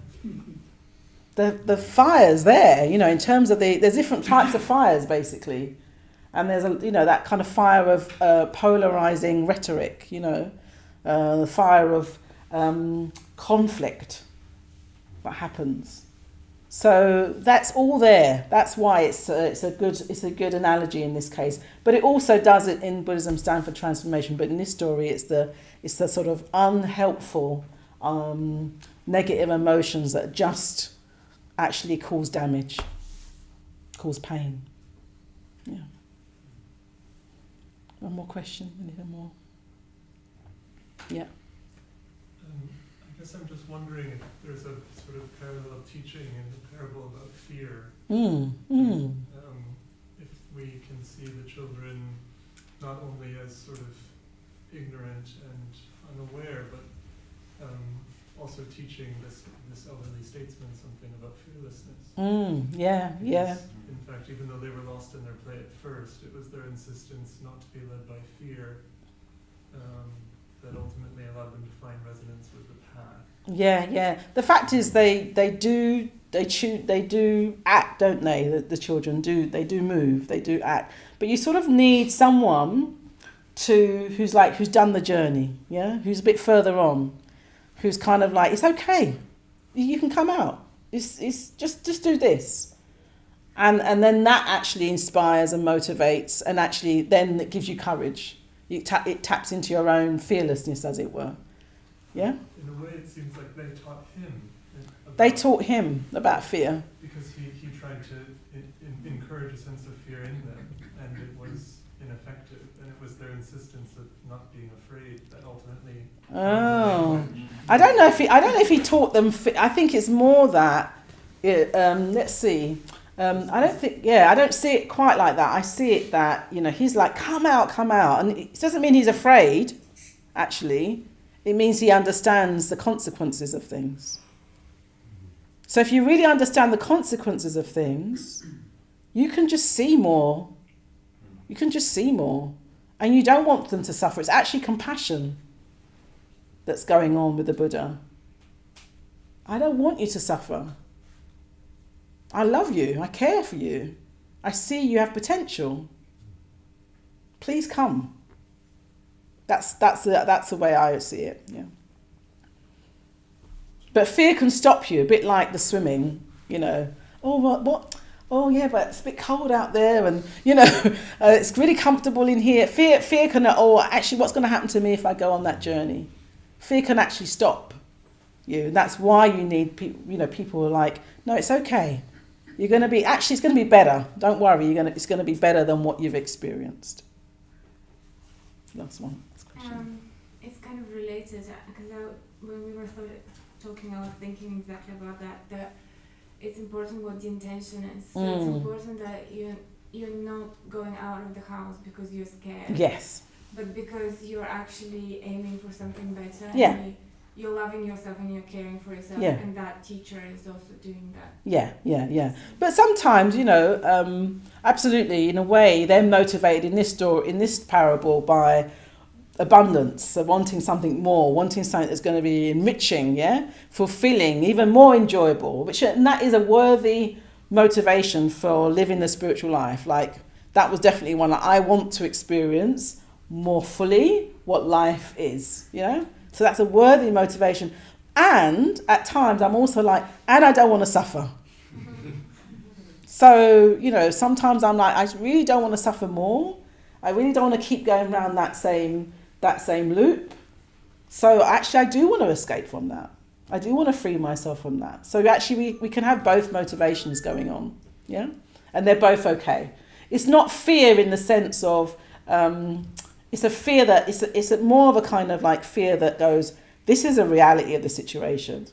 Speaker 9: The fire's there, in terms of there's different types of fires, basically. And there's that kind of fire of polarizing rhetoric, the fire of conflict that happens. So that's all there. That's why it's a good analogy in this case. But it also does it in Buddhism stand for transformation. But in this story, it's the sort of unhelpful, negative emotions that just actually cause damage, cause pain. Yeah. One more question? Anything more? Yeah.
Speaker 10: I guess I'm just wondering if there's a sort of parallel teaching in the parable about fear. If we can see the children not only as sort of ignorant and unaware, but also teaching this elderly statesman something about fearlessness.
Speaker 9: Yeah.
Speaker 10: In fact, even though they were lost in their play at first, it was their insistence not to be led by fear that ultimately allowed them to find resonance with the path.
Speaker 9: Yeah. The fact is, they do act, don't they? The children do move, they do act. But you sort of need someone who's done the journey, yeah, who's a bit further on, who's kind of like, it's okay, you can come out. It's just do this. And then that actually inspires and motivates, and actually then it gives you courage. It taps into your own fearlessness, as it were. Yeah?
Speaker 10: In a way, it seems like they taught him.
Speaker 9: They taught him about fear.
Speaker 10: Because he tried to encourage a sense of fear in them, and it was ineffective. And it was their insistence of not being afraid that ultimately...
Speaker 9: Oh. I don't know if he taught them... I think it's more that... let's see... I don't see it quite like that. I see it that, he's like, come out. And it doesn't mean he's afraid, actually. It means he understands the consequences of things. So if you really understand the consequences of things, you can just see more. And you don't want them to suffer. It's actually compassion that's going on with the Buddha. I don't want you to suffer. I love you. I care for you. I see you have potential. Please come. That's the way I see it. Yeah. But fear can stop you, a bit like the swimming. Oh, what? Oh, yeah, but it's a bit cold out there, and it's really comfortable in here. Fear can. Oh, actually, what's going to happen to me if I go on that journey? Fear can actually stop you. And that's why you need people. People are like, no, it's okay. You're going to be, actually, it's going to be better. Don't worry, it's going to be better than what you've experienced. Last one.
Speaker 11: It's kind of related, because when we were talking, I was thinking exactly about that it's important what the intention is. So it's important that you're not going out of the house because you're scared.
Speaker 9: Yes.
Speaker 11: But because you're actually aiming for something better.
Speaker 9: Yeah.
Speaker 11: And you're loving yourself and you're caring for yourself, and that teacher is also doing that. Yeah.
Speaker 9: But sometimes, absolutely, in a way, they're motivated in this parable by abundance, so wanting something more, wanting something that's going to be enriching, fulfilling, even more enjoyable, and that is a worthy motivation for living the spiritual life. Like, that was definitely one that I want to experience more fully what life is, So that's a worthy motivation. And at times I'm also like, and I don't want to suffer. So, you know, sometimes I'm like, I really don't want to suffer more. I really don't want to keep going around that same loop. So actually, I do want to escape from that. I do want to free myself from that. So actually, we can have both motivations going on, yeah? And they're both okay. It's not fear in the sense of, it's a fear that, it's more of a kind of like fear that goes, this is a reality of the situation.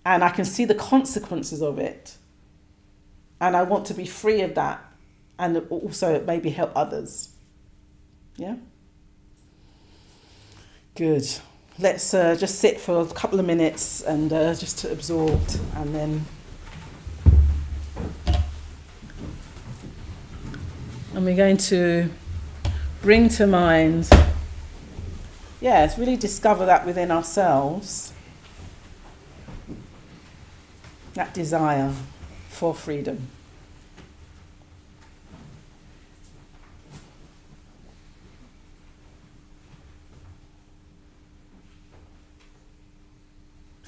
Speaker 9: And I can see the consequences of it. And I want to be free of that. And also maybe help others. Yeah? Good. Let's just sit for a couple of minutes and just to absorb, and then we're going to bring to mind, it's really discover that within ourselves, that desire for freedom.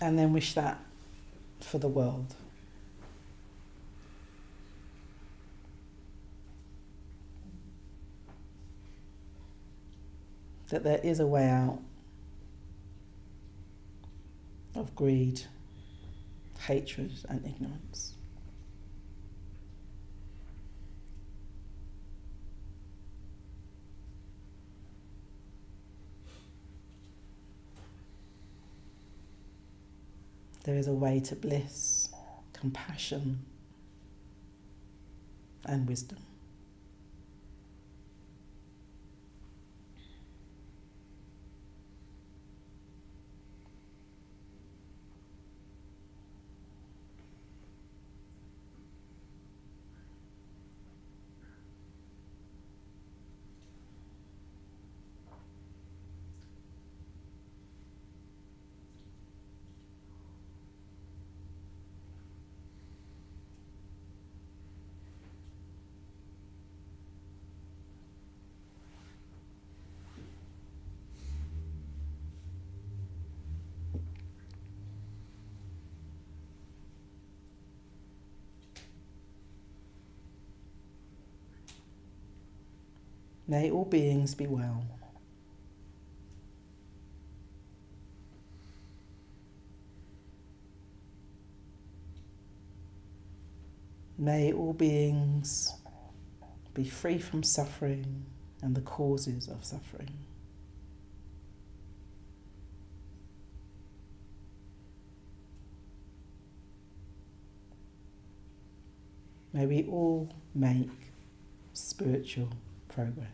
Speaker 9: And then wish that for the world. That there is a way out of greed, hatred, and ignorance. There is a way to bliss, compassion, and wisdom. May all beings be well. May all beings be free from suffering and the causes of suffering. May we all make spiritual progress.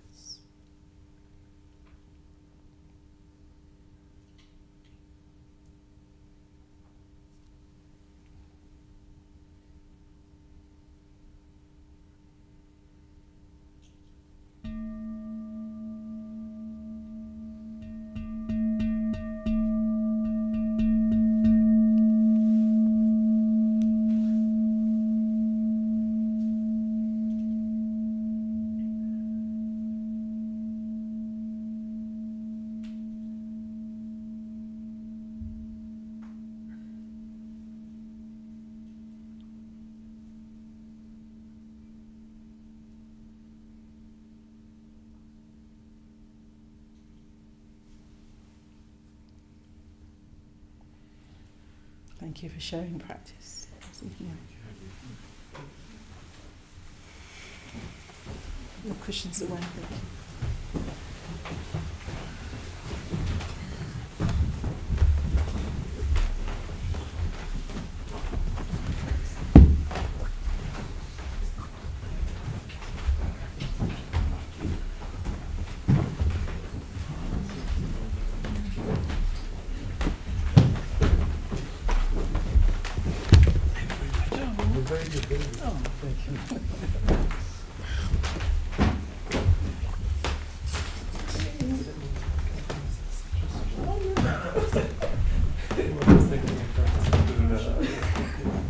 Speaker 9: Thank you for sharing practice this evening. Your cushions away.
Speaker 10: Very good.
Speaker 9: Oh, thank you.